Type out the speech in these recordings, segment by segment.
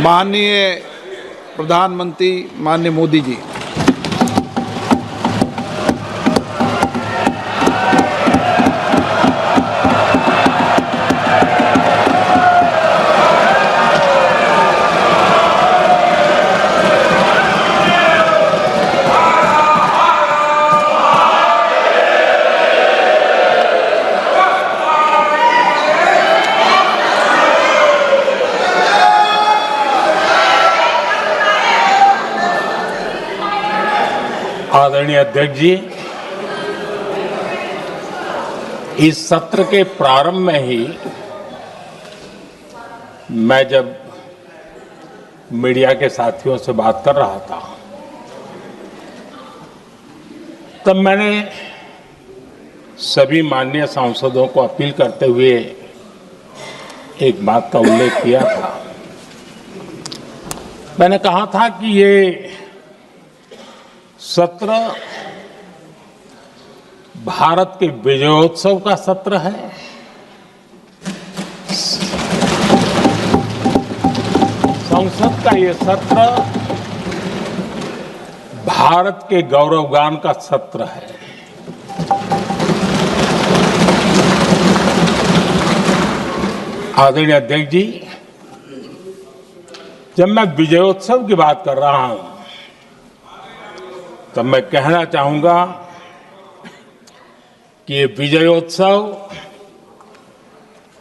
माननीय प्रधानमंत्री माननीय मोदी जी, आदरणीय अध्यक्ष जी, इस सत्र के प्रारंभ में ही मैं जब मीडिया के साथियों से बात कर रहा था तब मैंने सभी माननीय सांसदों को अपील करते हुए एक बात का उल्लेख किया था। मैंने कहा था कि ये सत्र भारत के विजयोत्सव का सत्र है। संसद का ये सत्र भारत के गौरवगान का सत्र है। आदरणीय अध्यक्ष जी, जब मैं विजयोत्सव की बात कर रहा हूं तब मैं कहना चाहूंगा कि ये विजयोत्सव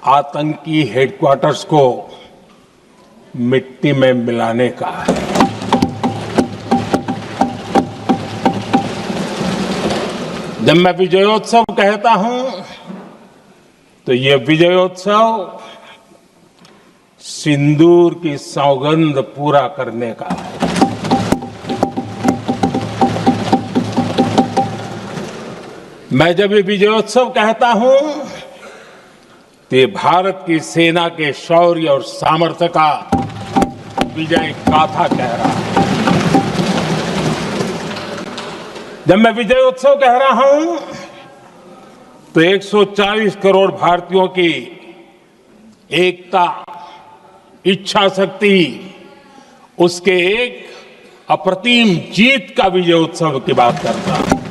आतंकी हेडक्वार्टर्स को मिट्टी में मिलाने का है। जब मैं विजयोत्सव कहता हूं तो ये विजयोत्सव सिंदूर की सौगंध पूरा करने का है। मैं जब ये विजयोत्सव कहता हूं तो ये भारत की सेना के शौर्य और सामर्थ्य का विजय गाथा कह रहा है। जब मैं विजयोत्सव कह रहा हूं तो 140 करोड़ भारतीयों की एकता, इच्छा शक्ति, उसके एक अप्रतिम जीत का विजयोत्सव की बात करता हूं।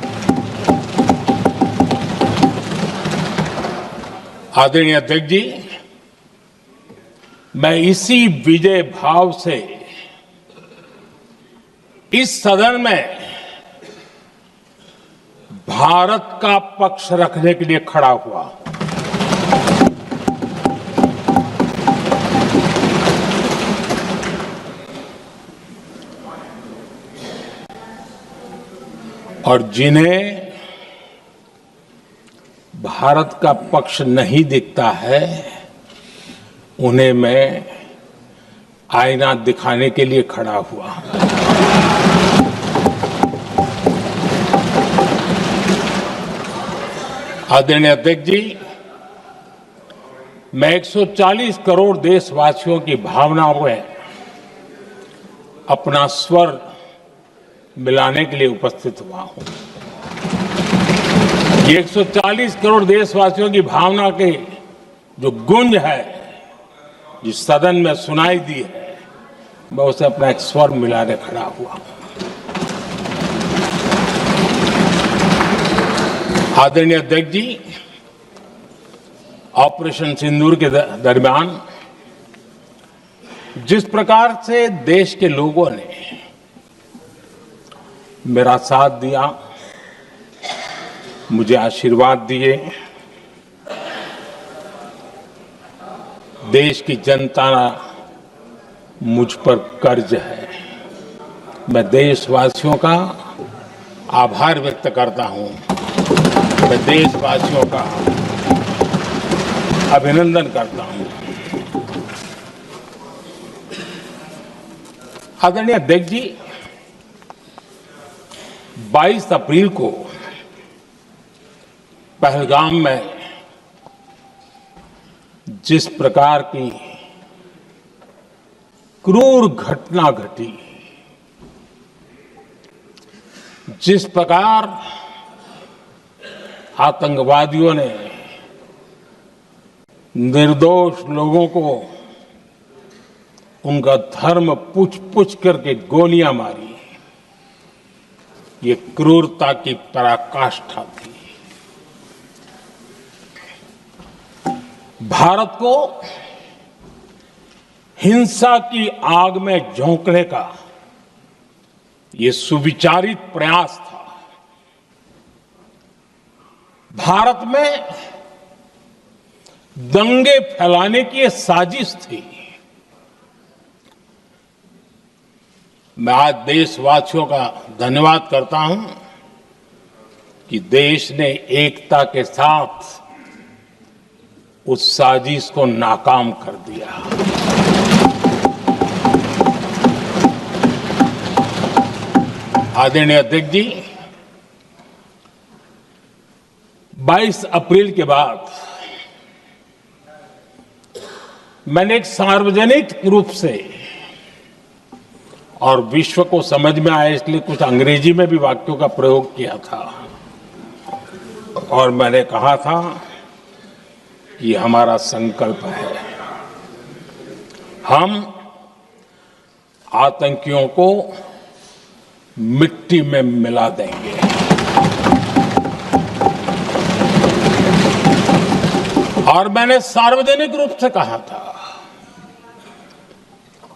आदरणीय अध्यक्ष जी, मैं इसी विजय भाव से इस सदन में भारत का पक्ष रखने के लिए खड़ा हुआ। और जिन्हें भारत का पक्ष नहीं दिखता है उन्हें मैं आईना दिखाने के लिए खड़ा हुआ। आदरणीय अध्यक्ष जी, मैं 140 करोड़ देशवासियों की भावनाओं में अपना स्वर मिलाने के लिए उपस्थित हुआ हूं। ये 140 करोड़ देशवासियों की भावना के जो गूंज है, जिस सदन में सुनाई दी है, मैं उसे अपना एक स्वर मिलाने खड़ा हुआ। आदरणीय अध्यक्ष जी, ऑपरेशन सिंदूर के दरमियान जिस प्रकार से देश के लोगों ने मेरा साथ दिया, मुझे आशीर्वाद दिए, देश की जनता मुझ पर कर्ज है। मैं देशवासियों का आभार व्यक्त करता हूं। मैं देशवासियों का अभिनंदन करता हूं। आदरणीय अध्यक्ष जी, 22 अप्रैल को पहलगाम में जिस प्रकार की क्रूर घटना घटी, जिस प्रकार आतंकवादियों ने निर्दोष लोगों को उनका धर्म पूछ पूछ करके गोलियां मारी, ये क्रूरता की पराकाष्ठा थी। भारत को हिंसा की आग में झोंकने का ये सुविचारित प्रयास था। भारत में दंगे फैलाने की ये साजिश थी। मैं आज देशवासियों का धन्यवाद करता हूं कि देश ने एकता के साथ उस साजिश को नाकाम कर दिया। आदरणीय अध्यक्ष जी, 22 अप्रैल के बाद मैंने एक सार्वजनिक रूप से और विश्व को समझ में आए इसलिए कुछ अंग्रेजी में भी वाक्यों का प्रयोग किया था और मैंने कहा था कि हमारा संकल्प है, हम आतंकियों को मिट्टी में मिला देंगे। और मैंने सार्वजनिक रूप से कहा था,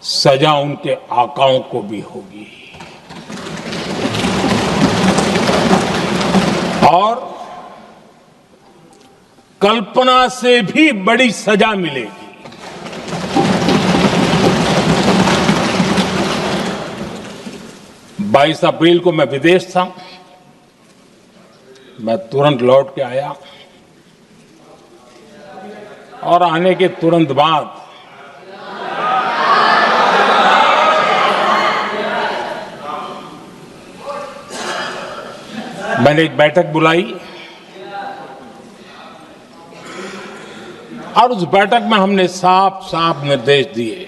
सजा उनके आकाओं को भी होगी और कल्पना से भी बड़ी सजा मिलेगी। 22 अप्रैल को मैं विदेश था, मैं तुरंत लौट के आया और आने के तुरंत बाद मैंने एक बैठक बुलाई और उस बैठक में हमने साफ साफ निर्देश दिए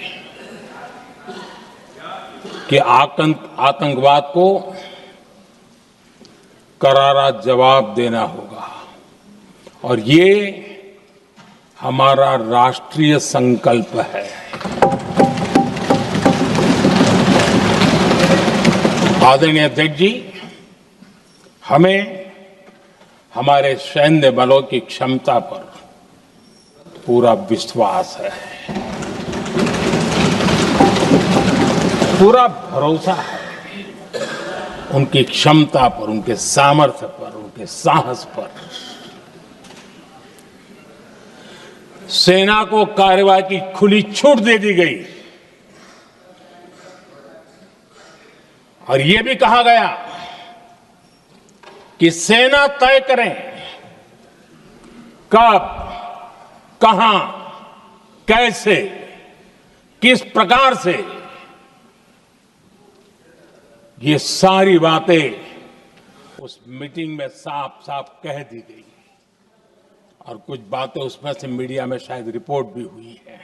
कि आतंकवाद को करारा जवाब देना होगा और ये हमारा राष्ट्रीय संकल्प है। आदरणीय अध्यक्ष जी, हमें हमारे सैन्य बलों की क्षमता पर पूरा विश्वास है, पूरा भरोसा है उनकी क्षमता पर, उनके सामर्थ्य पर, उनके साहस पर। सेना को कार्रवाई की खुली छूट दे दी गई और यह भी कहा गया कि सेना तय करें कब, कहां, कैसे, किस प्रकार से। ये सारी बातें उस मीटिंग में साफ साफ कह दी गई और कुछ बातें उसमें से मीडिया में शायद रिपोर्ट भी हुई है।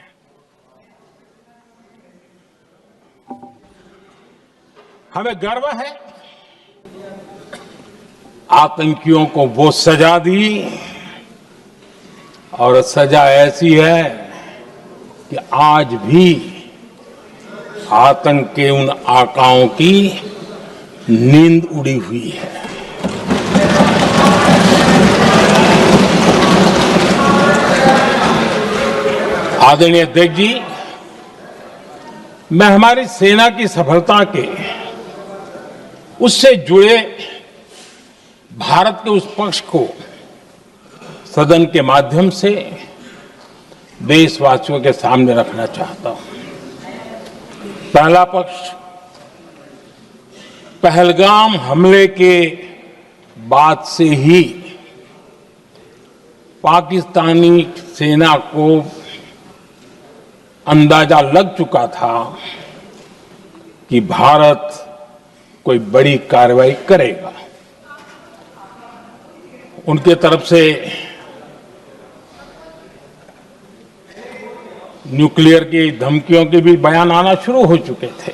हमें गर्व है, आतंकियों को वो सजा दी और सजा ऐसी है कि आज भी आतंक के उन आकाओं की नींद उड़ी हुई है। आदरणीय अध्यक्ष जी, मैं हमारी सेना की सफलता के उससे जुड़े भारत के उस पक्ष को सदन के माध्यम से देशवासियों के सामने रखना चाहता हूं। पहला पक्ष, पहलगाम हमले के बाद से ही पाकिस्तानी सेना को अंदाजा लग चुका था कि भारत कोई बड़ी कार्रवाई करेगा। उनके तरफ से न्यूक्लियर की धमकियों के भी बयान आना शुरू हो चुके थे।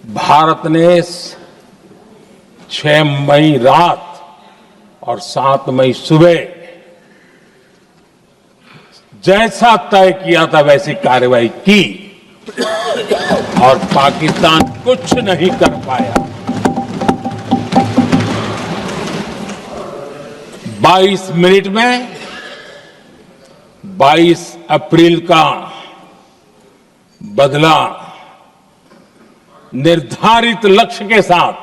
भारत ने 6 मई रात और 7 मई सुबह जैसा तय किया था वैसी कार्रवाई की और पाकिस्तान कुछ नहीं कर पाया। 22 मिनट में 22 अप्रैल का बदला निर्धारित लक्ष्य के साथ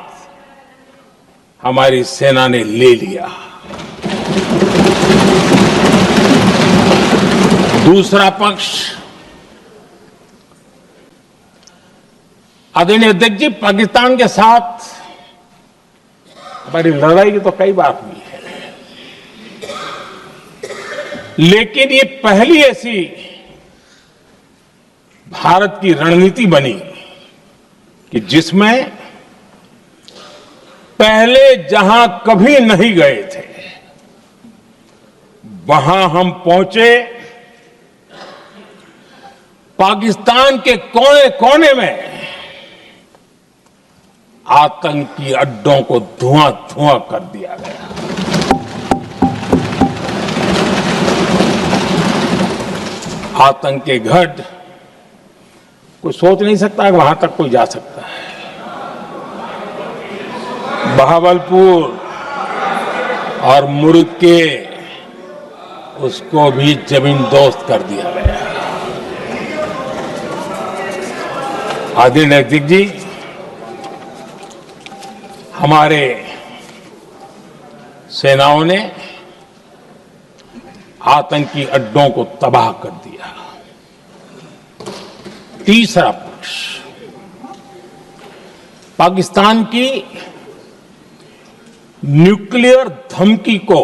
हमारी सेना ने ले लिया। दूसरा पक्ष, आदरणीय अध्यक्ष जी, पाकिस्तान के साथ हमारी लड़ाई की तो कई बार हुई है, लेकिन ये पहली ऐसी भारत की रणनीति बनी कि जिसमें पहले जहां कभी नहीं गए थे वहां हम पहुंचे। पाकिस्तान के कोने कोने में आतंकी अड्डों को धुआं धुआं कर दिया गया। आतंक के गढ़ कोई सोच नहीं सकता कि वहां तक कोई जा सकता है। बहावलपुर और मुर्गे उसको भी जमीन दोस्त कर दिया गया। आदरणीय अध्यक्ष जी, हमारे सेनाओं ने आतंकी अड्डों को तबाह कर दिया। तीसरा पक्ष, पाकिस्तान की न्यूक्लियर धमकी को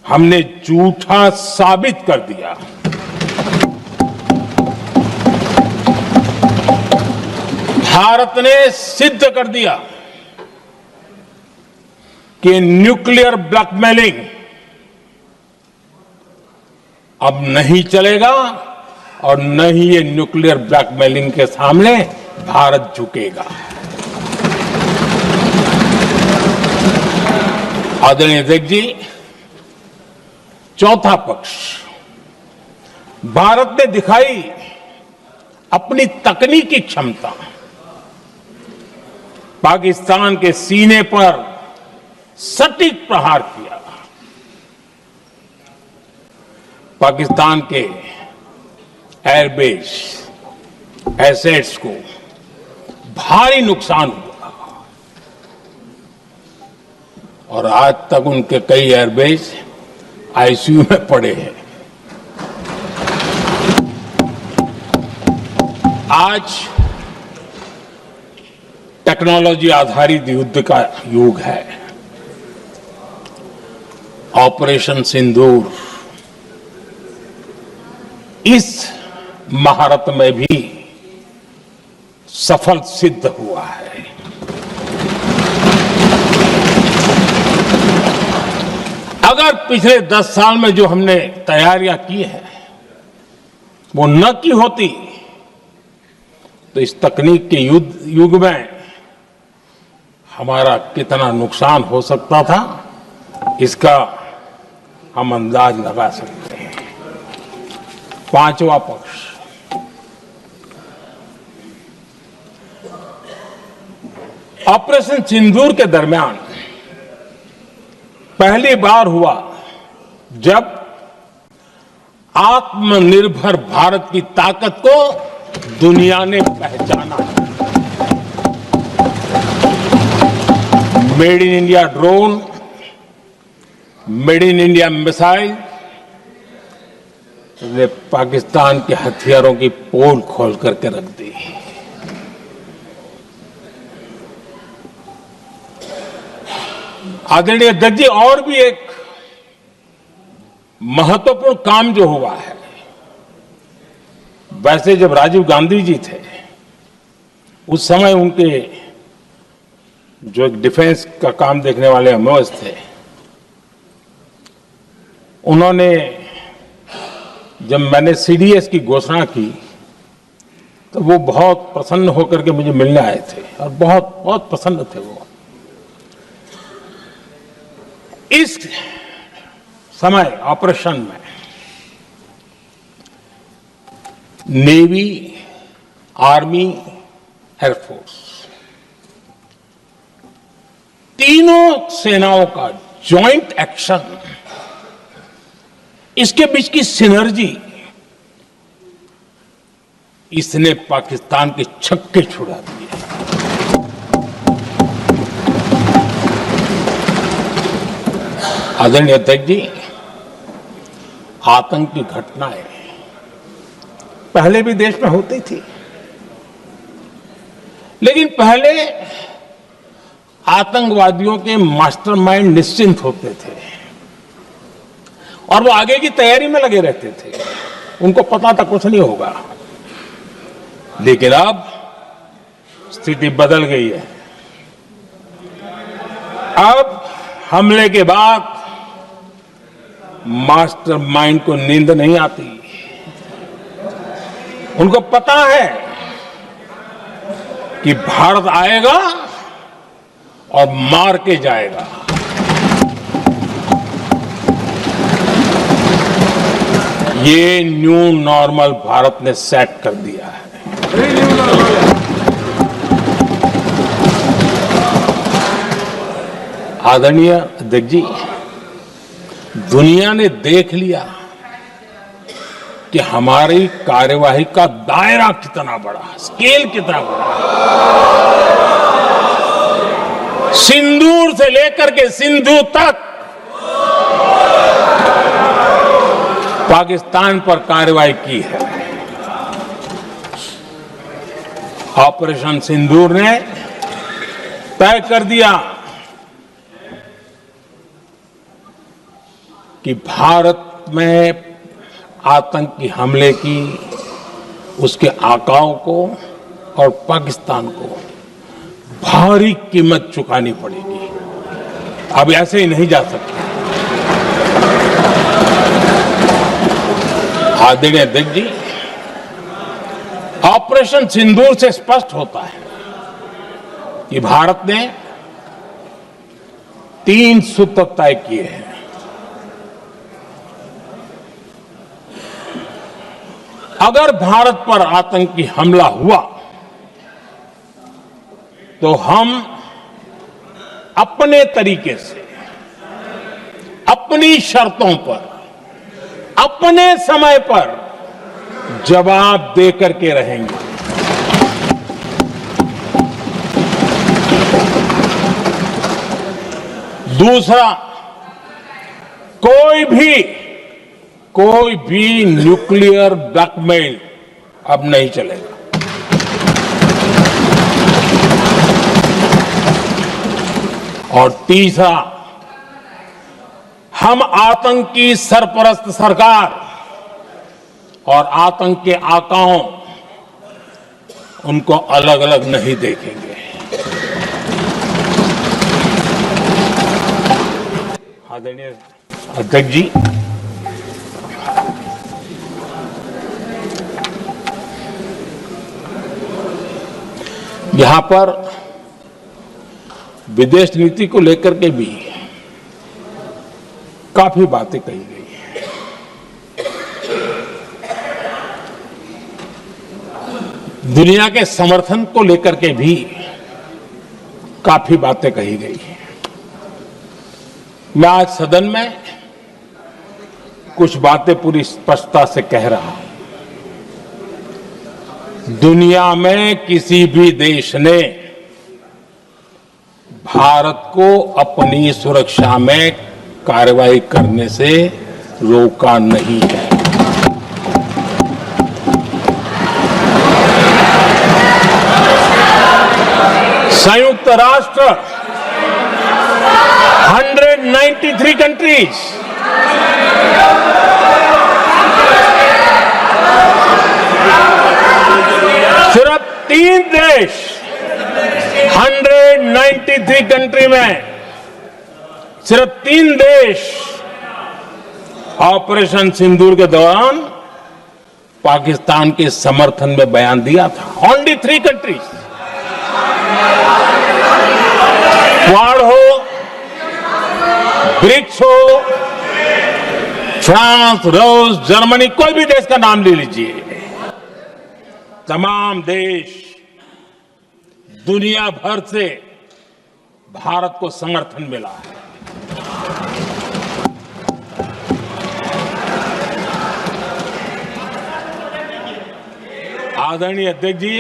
हमने झूठा साबित कर दिया। भारत ने सिद्ध कर दिया कि न्यूक्लियर ब्लैकमेलिंग अब नहीं चलेगा और न ही ये न्यूक्लियर ब्लैकमेलिंग के सामने भारत झुकेगा। आदरणीय अध्यक्ष जी, चौथा पक्ष, भारत ने दिखाई अपनी तकनीकी क्षमता। पाकिस्तान के सीने पर सटीक प्रहार किया। पाकिस्तान के एयरबेस एसेट्स को भारी नुकसान हुआ और आज तक उनके कई एयरबेस आईसीयू में पड़े हैं। आज टेक्नोलॉजी आधारित युद्ध का युग है। ऑपरेशन सिंदूर इस महारत में भी सफल सिद्ध हुआ है। अगर पिछले 10 साल में जो हमने तैयारियां की हैं वो न की होती तो इस तकनीक के युग में हमारा कितना नुकसान हो सकता था, इसका हम अंदाज लगा सकते हैं। पांचवा पक्ष, ऑपरेशन सिंदूर के दरमियान पहली बार हुआ जब आत्मनिर्भर भारत की ताकत को दुनिया ने पहचाना। Made in India drone, made in India missile ने पाकिस्तान के हथियारों की पोल खोल करके रख दी। आदरणीय अध्यक्ष जी, और भी एक महत्वपूर्ण काम जो हुआ है, वैसे जब राजीव गांधी जी थे उस समय उनके जो एक डिफेंस का काम देखने वाले अमोस थे, उन्होंने जब मैंने सीडीएस की घोषणा की तो वो बहुत प्रसन्न होकर के मुझे मिलने आए थे और बहुत बहुत प्रसन्न थे वो। इस समय ऑपरेशन में नेवी, आर्मी, एयरफोर्स, तीनों सेनाओं का जॉइंट एक्शन, इसके बीच की सिनर्जी, इसने पाकिस्तान के छक्के छुड़ा दिए। आदरणीय अध्यक्ष जी, आतंक की घटनाएं पहले भी देश में होती थी, लेकिन पहले आतंकवादियों के मास्टरमाइंड निश्चिंत होते थे और वो आगे की तैयारी में लगे रहते थे, उनको पता था कुछ नहीं होगा। लेकिन अब स्थिति बदल गई है। अब हमले के बाद मास्टरमाइंड को नींद नहीं आती। उनको पता है कि भारत आएगा और मार के जाएगा। ये न्यू नॉर्मल भारत ने सेट कर दिया है। आदरणीय अध्यक्ष जी, दुनिया ने देख लिया कि हमारी कार्यवाही का दायरा कितना बड़ा, स्केल कितना बड़ा। सिंदूर से लेकर के सिंधु तक पाकिस्तान पर कार्रवाई की है। ऑपरेशन सिंदूर ने तय कर दिया कि भारत में आतंकी हमले की, उसके आकाओं को और पाकिस्तान को भारी कीमत चुकानी पड़ेगी। अब ऐसे ही नहीं जा सकते। आदरणीय अध्यक्ष जी, ऑपरेशन सिंदूर से स्पष्ट होता है कि भारत ने 3 सूत्र तय किए हैं। अगर भारत पर आतंकी हमला हुआ तो हम अपने तरीके से, अपनी शर्तों पर, अपने समय पर जवाब दे करके रहेंगे। दूसरा, कोई भी न्यूक्लियर ब्लैकमेल अब नहीं चलेगा। और तीसरा, हम आतंक की सरपरस्त सरकार और आतंक के आकाओं, उनको अलग अलग नहीं देखेंगे। आदरणीय अध्यक्ष जी, यहां पर विदेश नीति को लेकर के भी काफी बातें कही गई हैं। दुनिया के समर्थन को लेकर के भी काफी बातें कही गई हैं। मैं आज सदन में कुछ बातें पूरी स्पष्टता से कह रहा हूं। दुनिया में किसी भी देश ने भारत को अपनी सुरक्षा में कार्रवाई करने से रोका नहीं है। संयुक्त राष्ट्र 193 कंट्रीज, सिर्फ 3 देश 193 कंट्री में सिर्फ 3 देश ऑपरेशन सिंदूर के दौरान पाकिस्तान के समर्थन में बयान दिया था। ओनली 3 कंट्रीज, क्वाड हो, ब्रिक्स हो, फ्रांस, रूस, जर्मनी, कोई भी देश का नाम ले लीजिए, तमाम देश दुनिया भर से भारत को समर्थन मिला है। आदरणीय अध्यक्ष जी,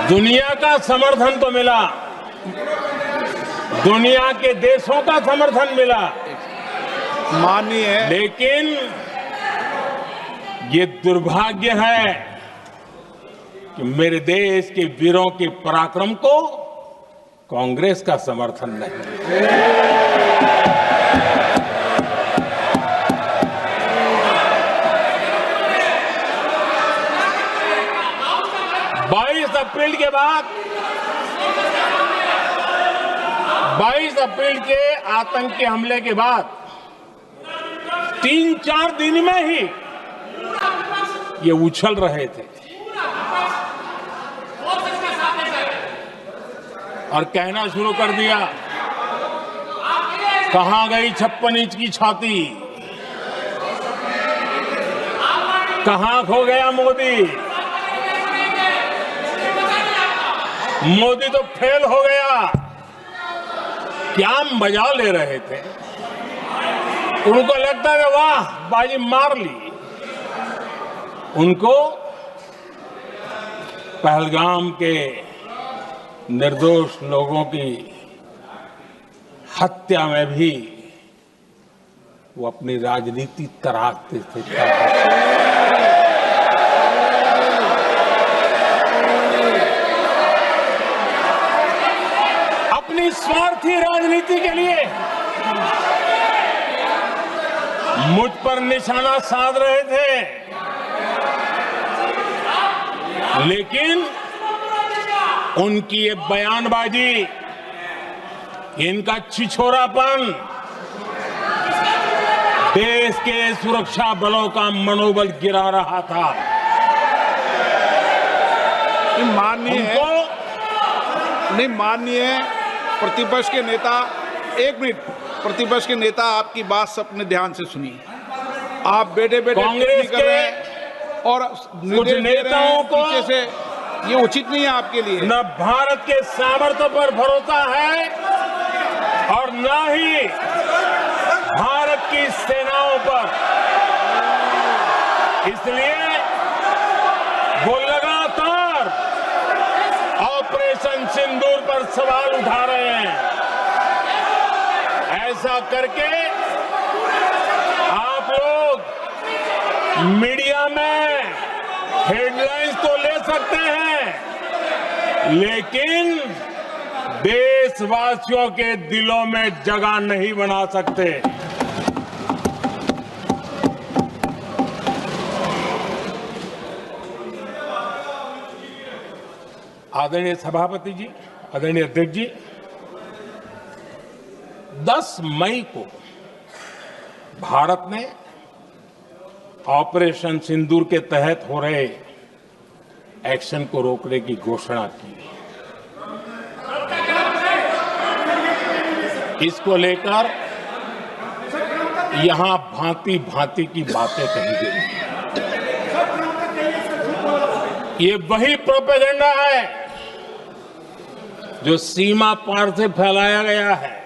दुनिया का समर्थन तो मिला, दुनिया के देशों का समर्थन मिला, माननीय लेकिन ये दुर्भाग्य है कि मेरे देश के वीरों के पराक्रम को कांग्रेस का समर्थन नहीं। 22 अप्रैल के बाद 22 अप्रैल के आतंकी हमले के बाद 3-4 दिन में ही ये उछल रहे थे और कहना शुरू कर दिया, कहां गई 56 इंच की छाती, कहां खो गया मोदी, मोदी तो फेल हो गया। क्या मजा ले रहे थे, उनको लगता है वाह बाजी मार ली। उनको पहलगाम के निर्दोष लोगों की हत्या में भी वो अपनी राजनीति तराशते थे। अपनी स्वार्थी राजनीति के लिए मुझ पर निशाना साध रहे थे, लेकिन उनकी ये बयानबाजी, इनका छिछोरापन देश के सुरक्षा बलों का मनोबल गिरा रहा था। माननीय प्रतिपक्ष के नेता, एक मिनट, प्रतिपक्ष के नेता आपकी बात अपने ध्यान से सुनिए। आप बेटे कांग्रेस कर रहे हैं और कुछ नेताओं को पीछे से, ये उचित नहीं है आपके लिए। न भारत के सामर्थ्य पर भरोसा है और न ही भारत की सेनाओं पर, इसलिए वो लगातार ऑपरेशन सिंदूर पर सवाल उठा रहे हैं। ऐसा करके आप लोग मीडिया में हेडलाइंस तो ले सकते हैं, लेकिन देशवासियों के दिलों में जगह नहीं बना सकते। आदरणीय सभापति जी, आदरणीय अध्यक्ष जी, 10 मई को भारत ने ऑपरेशन सिंदूर के तहत हो रहे एक्शन को रोकने की घोषणा की। इसको लेकर यहां भांति भांति की बातें कही गई। ये वही प्रोपेगेंडा है जो सीमा पार से फैलाया गया है।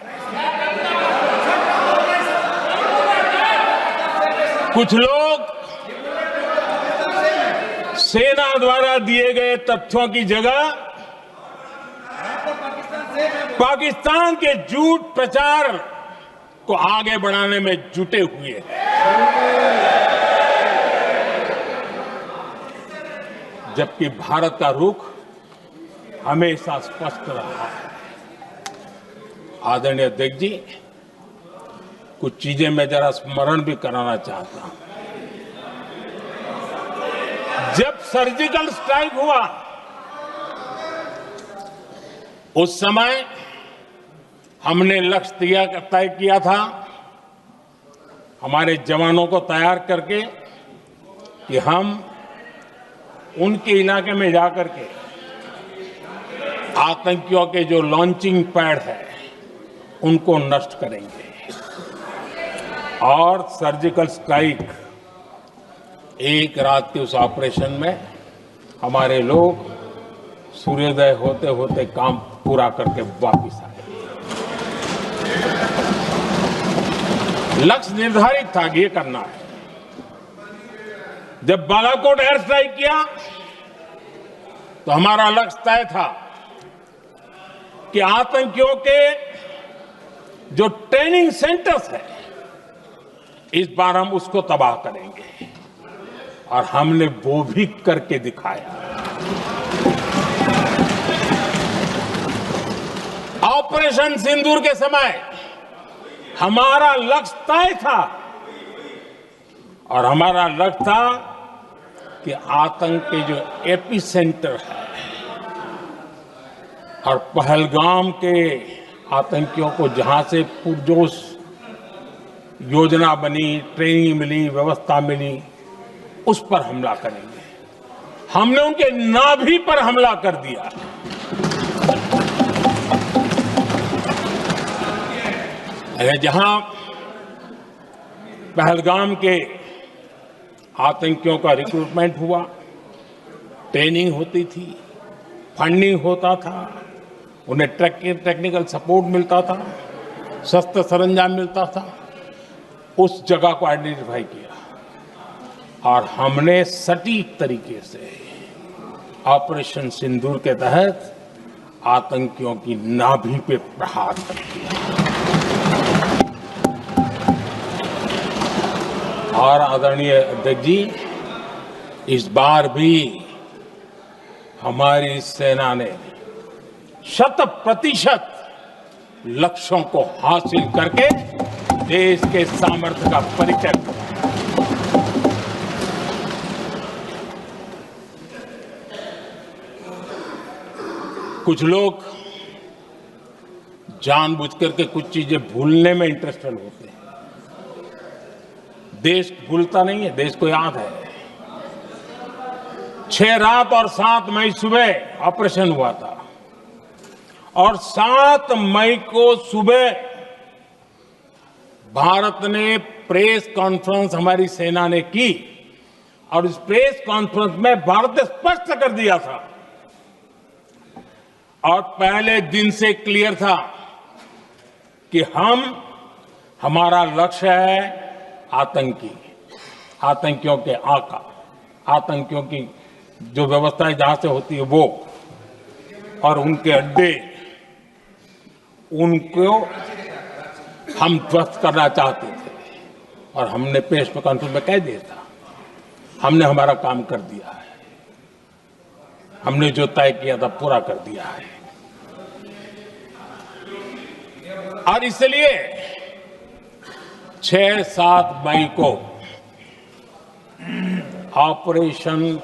कुछ लोग सेना द्वारा दिए गए तथ्यों की जगह पाकिस्तान के झूठ प्रचार को आगे बढ़ाने में जुटे हुए हैं। जबकि भारत का रुख हमेशा स्पष्ट रहा है। आदरणीय अध्यक्ष जी, कुछ चीजें मैं जरा स्मरण भी कराना चाहता हूं। जब सर्जिकल स्ट्राइक हुआ, उस समय हमने लक्ष्य तय किया था, हमारे जवानों को तैयार करके, कि हम उनके इलाके में जाकर के आतंकियों के जो लॉन्चिंग पैड है उनको नष्ट करेंगे और सर्जिकल स्ट्राइक एक रात के उस ऑपरेशन में हमारे लोग सूर्योदय होते होते काम पूरा करके वापस आए। लक्ष्य निर्धारित था कि ये करना है। जब बालाकोट एयर स्ट्राइक किया तो हमारा लक्ष्य तय था कि आतंकियों के जो ट्रेनिंग सेंटर्स है इस बार हम उसको तबाह करेंगे, और हमने वो भी करके दिखाया। ऑपरेशन सिंदूर के समय हमारा लक्ष्य तय था, और हमारा लक्ष्य था कि आतंक के जो एपी सेंटर है और पहलगाम के आतंकियों को जहां से पुरजोश योजना बनी, ट्रेनिंग मिली, व्यवस्था मिली, उस पर हमला करेंगे। हमने उनके नाभि पर हमला कर दिया। जहां पहलगाम के आतंकियों का रिक्रूटमेंट हुआ, ट्रेनिंग होती थी, फंडिंग होता था, उन्हें टेक्निकल सपोर्ट मिलता था, शस्त्र सरंजाम मिलता था, उस जगह को आइडेंटिफाई किया और हमने सटीक तरीके से ऑपरेशन सिंदूर के तहत आतंकियों की नाभि पे प्रहार कर दिया। और आदरणीय अध्यक्ष जी, इस बार भी हमारी सेना ने 100% लक्ष्यों को हासिल करके देश के सामर्थ्य का परिचय दिया। कुछ लोग जानबूझकर के कुछ चीजें भूलने में इंटरेस्टेड होते हैं। देश भूलता नहीं है, देश को याद है। 6 रात और 7 मई सुबह ऑपरेशन हुआ था, और 7 मई को सुबह भारत ने प्रेस कॉन्फ्रेंस हमारी सेना ने की, और इस प्रेस कॉन्फ्रेंस में भारत ने स्पष्ट कर दिया था, और पहले दिन से क्लियर था कि हमारा लक्ष्य है आतंकियों के आका, आतंकियों की जो व्यवस्थाएं जहां से होती है वो, और उनके अड्डे, उनको हम ध्वस्त करना चाहते थे। और हमने प्रेस कॉन्फ्रेंस में कह दिया था, हमने हमारा काम कर दिया है, हमने जो तय किया था पूरा कर दिया है। और इसलिए 6-7 मई को ऑपरेशन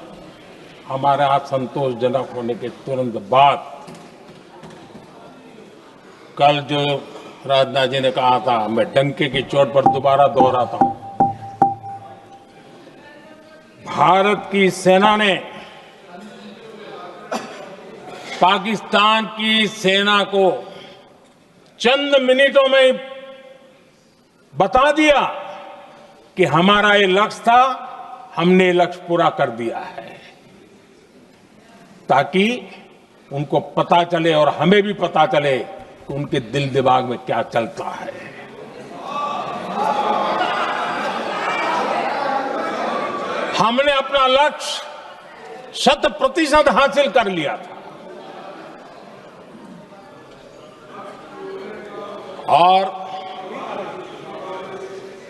हमारे यहां संतोषजनक होने के तुरंत बाद, कल जो राजनाथ जी ने कहा था, मैं डंके की चोट पर दोबारा दोहराता हूं, भारत की सेना ने पाकिस्तान की सेना को चंद मिनटों में बता दिया कि हमारा ये लक्ष्य था, हमने लक्ष्य पूरा कर दिया है, ताकि उनको पता चले और हमें भी पता चले कि उनके दिल दिमाग में क्या चलता है। हमने अपना लक्ष्य 100% हासिल कर लिया था, और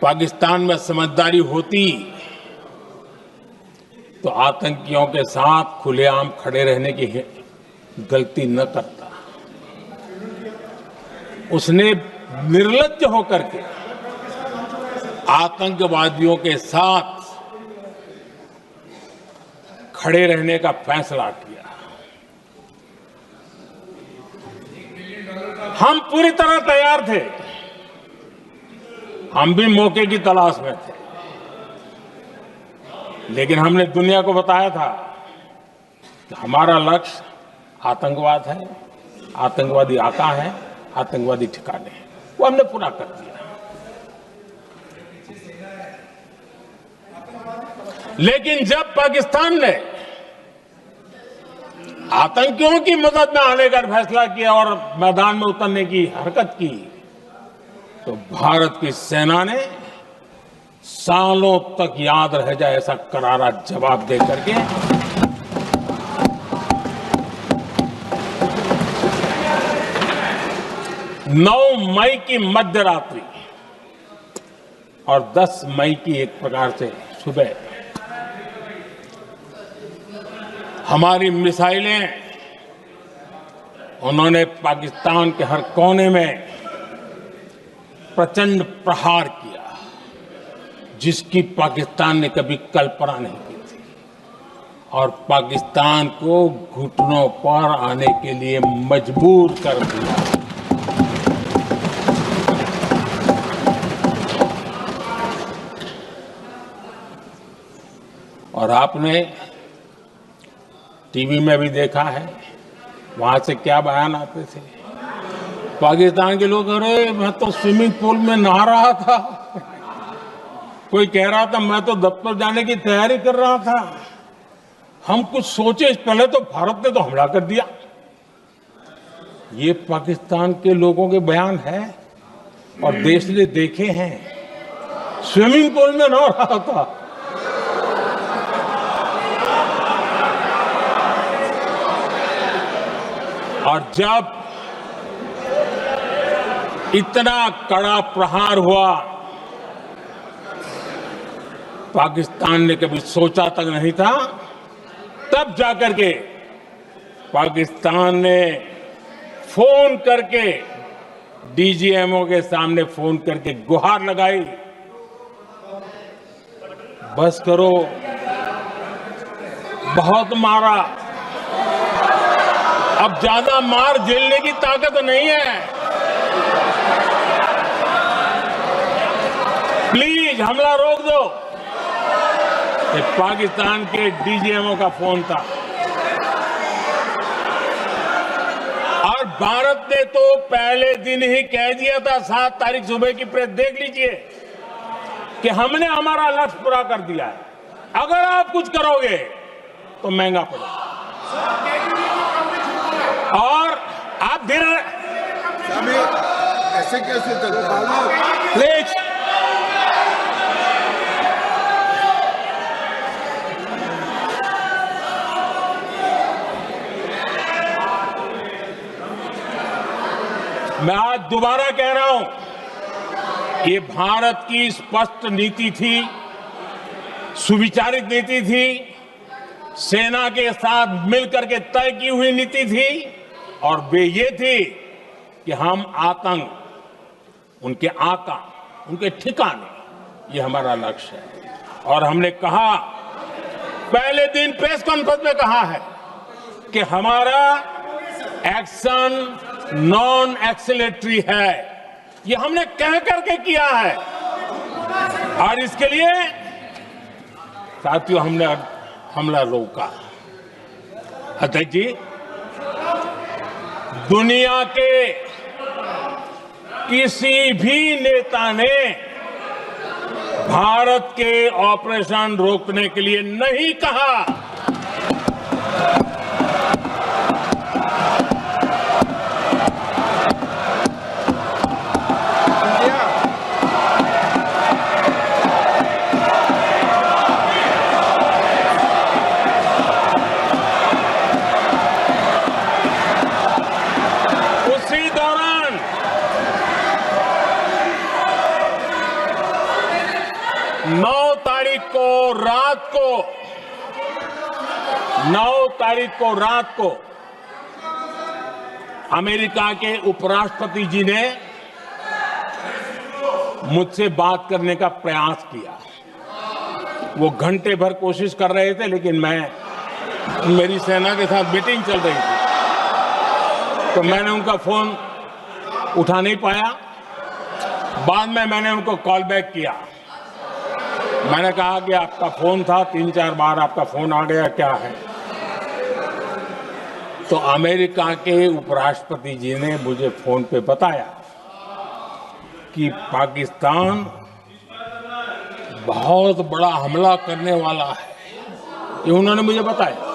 पाकिस्तान में समझदारी होती तो आतंकियों के साथ खुलेआम खड़े रहने की गलती न करता। उसने निर्लज्ज होकर के आतंकवादियों के साथ खड़े रहने का फैसला किया। हम पूरी तरह तैयार थे, हम भी मौके की तलाश में थे, लेकिन हमने दुनिया को बताया था कि हमारा लक्ष्य आतंकवाद है, आतंकवादी आका है, आतंकवादी ठिकाने हैं, वो हमने पूरा कर दिया। लेकिन जब पाकिस्तान ने आतंकियों की मदद में आने का फैसला किया और मैदान में उतरने की हरकत की, तो भारत की सेना ने सालों तक याद रह जाए ऐसा करारा जवाब दे करके 9 मई की मध्य रात्रि और 10 मई की एक प्रकार से सुबह हमारी मिसाइलें उन्होंने पाकिस्तान के हर कोने में प्रचंड प्रहार किया, जिसकी पाकिस्तान ने कभी कल्पना नहीं की थी और पाकिस्तान को घुटनों पर आने के लिए मजबूर कर दिया। और आपने टीवी में भी देखा है, वहां से क्या बयान आते थे। पाकिस्तान के लोग, अरे मैं तो स्विमिंग पूल में नहा रहा था, कोई कह रहा था मैं तो दफ्तर जाने की तैयारी कर रहा था। हम कुछ सोचे इस पहले तो भारत ने तो हमला कर दिया। ये पाकिस्तान के लोगों के बयान है और देश ने देखे हैं। स्विमिंग पूल में नहा रहा था। और जब इतना कड़ा प्रहार हुआ, पाकिस्तान ने कभी सोचा तक नहीं था, तब जाकर के पाकिस्तान ने फोन करके डीजीएमओ के सामने फोन करके गुहार लगाई, बस करो, बहुत मारा, अब ज्यादा मार झेलने की ताकत नहीं है, प्लीज हमला रोक दो। ये पाकिस्तान के डीजीएमओ का फोन था। और भारत ने तो पहले दिन ही कह दिया था, 7 तारीख सुबह की प्रेस देख लीजिए, कि हमने हमारा लक्ष्य पूरा कर दिया है, अगर आप कुछ करोगे तो महंगा पड़ेगा। और आप धीरे ऐसे कैसे चलता है? प्लीज मैं आज दोबारा कह रहा हूं, ये भारत की स्पष्ट नीति थी, सुविचारित नीति थी, सेना के साथ मिलकर के तय की हुई नीति थी और वे ये थी कि हम आतंक, उनके आका, उनके ठिकाने, ये हमारा लक्ष्य है। और हमने कहा, पहले दिन प्रेस कॉन्फ्रेंस में कहा है कि हमारा एक्शन नॉन एक्सीलेटरी है, ये हमने कह करके किया है। और इसके लिए साथियों हमने हमला रोका। अध्यक्ष जी, दुनिया के किसी भी नेता ने भारत के ऑपरेशन रोकने के लिए नहीं कहा। उसी दौरान 9 तारीख को रात को अमेरिका के उपराष्ट्रपति जी ने मुझसे बात करने का प्रयास किया। वो घंटे भर कोशिश कर रहे थे, लेकिन मेरी सेना के साथ मीटिंग चल रही थी, तो मैंने उनका फोन उठा नहीं पाया। बाद में मैंने उनको कॉल बैक किया। मैंने कहा कि आपका फोन था, 3-4 बार आपका फोन आ गया, क्या है? तो अमेरिका के उपराष्ट्रपति जी ने मुझे फोन पे बताया कि पाकिस्तान बहुत बड़ा हमला करने वाला है, ये उन्होंने मुझे बताया।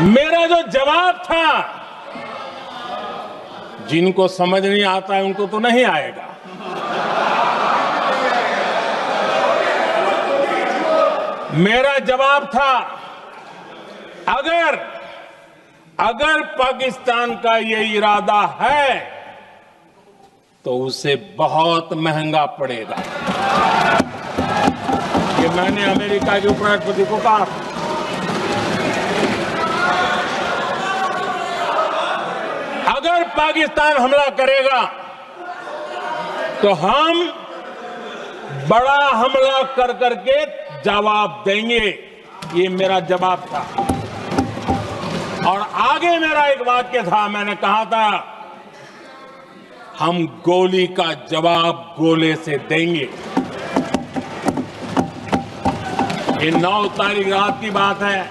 मेरा जो जवाब था, जिनको समझ नहीं आता है उनको तो नहीं आएगा। मेरा जवाब था, अगर पाकिस्तान का ये इरादा है तो उसे बहुत महंगा पड़ेगा। ये मैंने अमेरिका के उपराष्ट्रपति को कहा। अगर पाकिस्तान हमला करेगा तो हम बड़ा हमला कर करके जवाब देंगे, ये मेरा जवाब था। और आगे मेरा एक वाक्य था, मैंने कहा था हम गोली का जवाब गोले से देंगे। ये 9 तारीख रात की बात है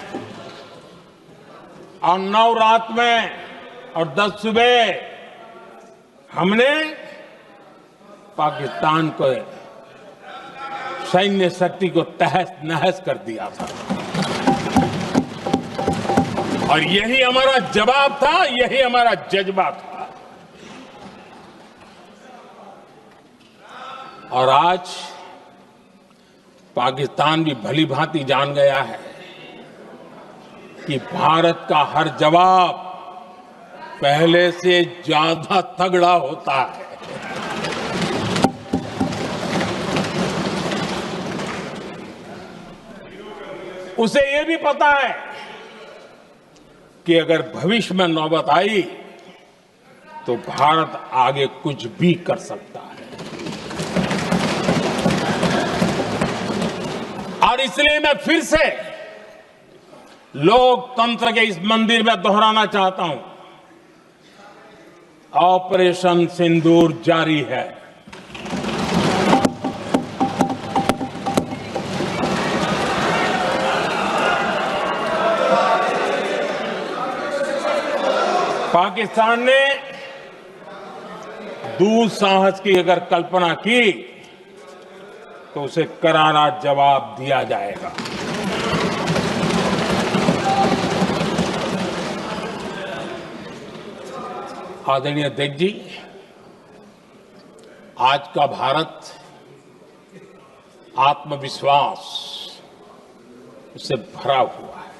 और 9 रात में और 10 सुबह हमने पाकिस्तान को सैन्य शक्ति को तहस नहस कर दिया था। और यही हमारा जवाब था, यही हमारा जज्बा था। और आज पाकिस्तान भी भली भांति जान गया है कि भारत का हर जवाब पहले से ज्यादा तगड़ा होता है। उसे यह भी पता है कि अगर भविष्य में नौबत आई तो भारत आगे कुछ भी कर सकता है। और इसलिए मैं फिर से लोकतंत्र के इस मंदिर में दोहराना चाहता हूं, ऑपरेशन सिंदूर जारी है। पाकिस्तान ने दुस्साहस की अगर कल्पना की तो उसे करारा जवाब दिया जाएगा। आदरणीय अध्यक्ष जी, आज का भारत आत्मविश्वास से भरा हुआ है।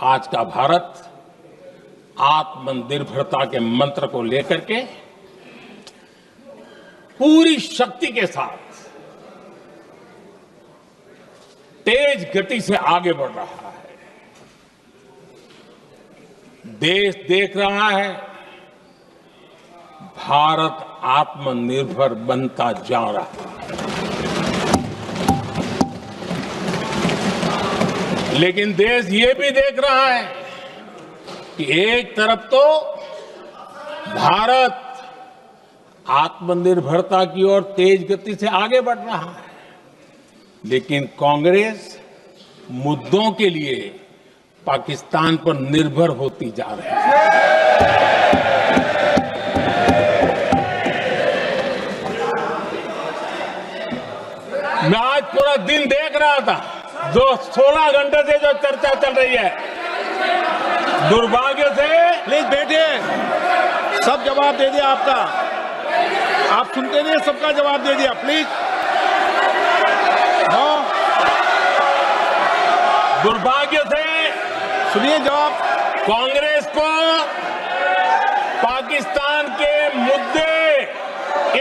आज का भारत आत्मनिर्भरता के मंत्र को लेकर के पूरी शक्ति के साथ तेज गति से आगे बढ़ रहा है। देश देख रहा है भारत आत्मनिर्भर बनता जा रहा है। लेकिन देश ये भी देख रहा है कि एक तरफ तो भारत आत्मनिर्भरता की ओर तेज गति से आगे बढ़ रहा है, लेकिन कांग्रेस मुद्दों के लिए पाकिस्तान पर निर्भर होती जा रही है। मैं आज पूरा दिन देख रहा था, जो 16 घंटे से जो चर्चा चल रही है, दुर्भाग्य से। प्लीज बैठिए, सब जवाब दे दिया आपका। आप सुनते नहीं, सबका जवाब दे दिया। Please no. दुर्भाग्य से सुनिए जवाब। कांग्रेस को पाकिस्तान के मुद्दे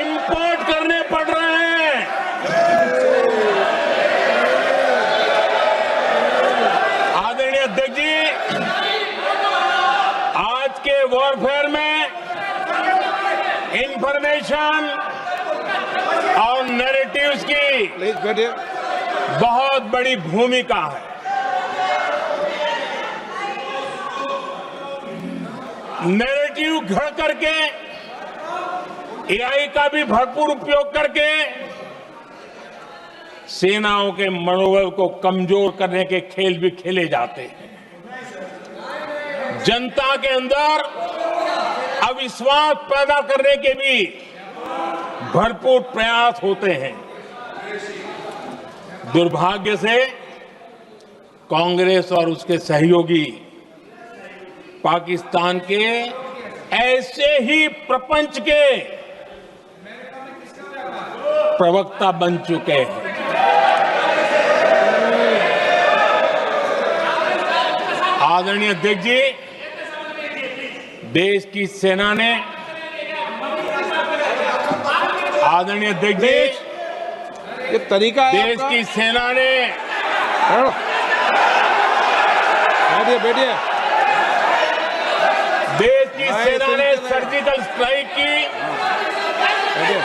इंपोर्ट करने पड़ रहे हैं। आदरणीय अध्यक्ष जी, आज के वॉरफेयर में इंफॉर्मेशन और नैरेटिव्स की प्लीज बैठिए। बहुत बड़ी भूमिका है। नैरेटिव घड़ करके, एआई का भी भरपूर उपयोग करके सेनाओं के मनोबल को कमजोर करने के खेल भी खेले जाते हैं। जनता के अंदर अविश्वास पैदा करने के भी भरपूर प्रयास होते हैं। दुर्भाग्य से कांग्रेस और उसके सहयोगी पाकिस्तान के ऐसे ही प्रपंच के प्रवक्ता बन चुके हैं। आदरणीय अध्यक्ष जी, देश की सेना ने, आदरणीय अध्यक्ष जी, ये तरीका है देश आपका? की सेना ने, बैठिए बैठिए। देश की भाई, सेना ने सुनते रहे। सर्जिकल स्ट्राइक की। बैठिए।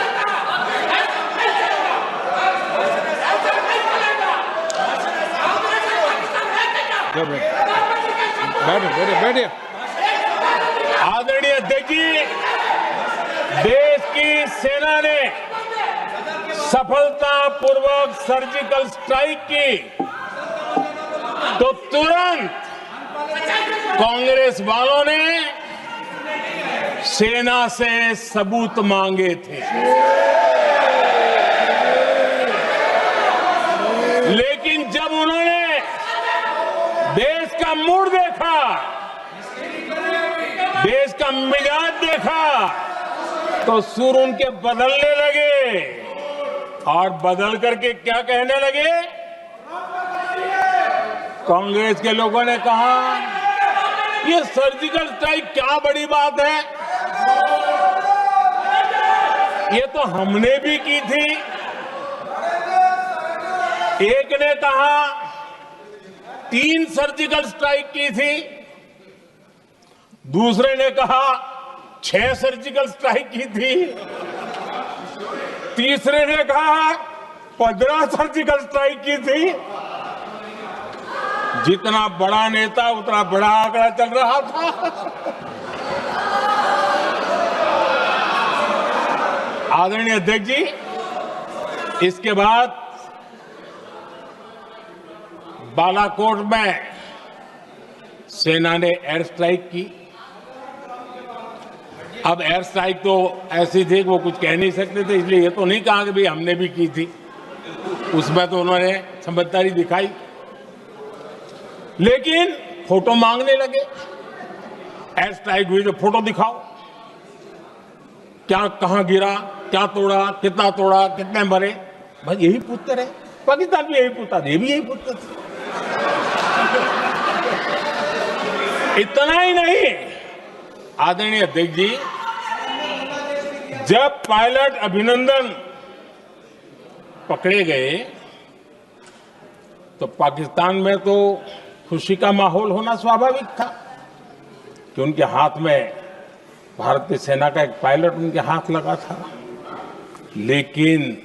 बैठिए बैठिए। आदरणीय अध्यक्ष जी, देश की सेना ने सफलतापूर्वक सर्जिकल स्ट्राइक की तो तुरंत कांग्रेस वालों ने सेना से सबूत मांगे थे, लेकिन जब उन्होंने देश का मूड देखा, देश का मिजाज देखा, तो सुर उनके बदलने लगे और बदल करके क्या कहने लगे? कांग्रेस के लोगों ने कहा, ये सर्जिकल स्ट्राइक क्या बड़ी बात है, ये तो हमने भी की थी। एक ने कहा 3 सर्जिकल स्ट्राइक की थी, दूसरे ने कहा 6 सर्जिकल स्ट्राइक की थी, तीसरे ने कहा 15 सर्जिकल स्ट्राइक की थी। जितना बड़ा नेता उतना बड़ा आंकड़ा चल रहा था। आदरणीय अध्यक्ष जी, इसके बाद बालाकोट में सेना ने एयर स्ट्राइक की। अब एयर स्ट्राइक तो ऐसी थी कि वो कुछ कह नहीं सकते थे, इसलिए ये तो नहीं कहा कि भाई हमने भी की थी। उसमें तो उन्होंने समझदारी दिखाई, लेकिन फोटो मांगने लगे। एयर स्ट्राइक हुई तो फोटो दिखाओ, क्या कहां गिरा, क्या तोड़ा, कितना तोड़ा, कितने मरे, बस यही पूछते रहे। पाकिस्तान भी यही पूछता था, ये भी यही पूछते थे। इतना ही नहीं, आदरणीय अध्यक्ष जी, जब पायलट अभिनंदन पकड़े गए तो पाकिस्तान में तो खुशी का माहौल होना स्वाभाविक था कि उनके हाथ में भारतीय सेना का एक पायलट उनके हाथ लगा था। लेकिन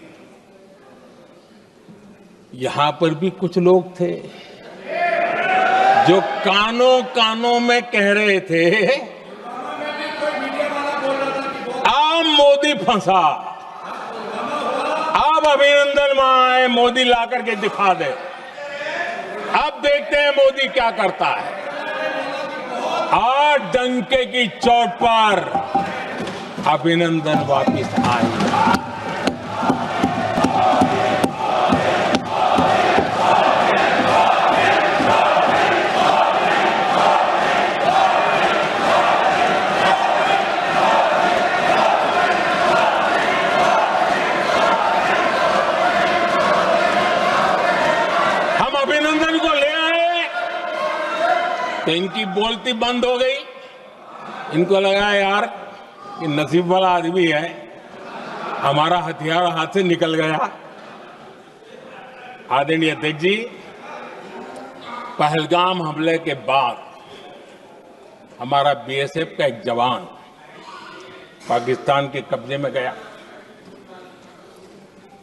यहां पर भी कुछ लोग थे जो कानों कानों में कह रहे थे, अब मोदी फंसा, अब अभिनंदन वहां आए, मोदी ला करके दिखा दे, अब देखते हैं मोदी क्या करता है। और डंके की चोट पर अभिनंदन वापिस आए। अभिनंदन को ले आए तो इनकी बोलती बंद हो गई। इनको लगा यार कि नसीब वाला आदमी है, हमारा हथियार हाथ से निकल गया। आदरणीय अध्यक्ष जी, पहलगाम हमले के बाद हमारा बीएसएफ का एक जवान पाकिस्तान के कब्जे में गया,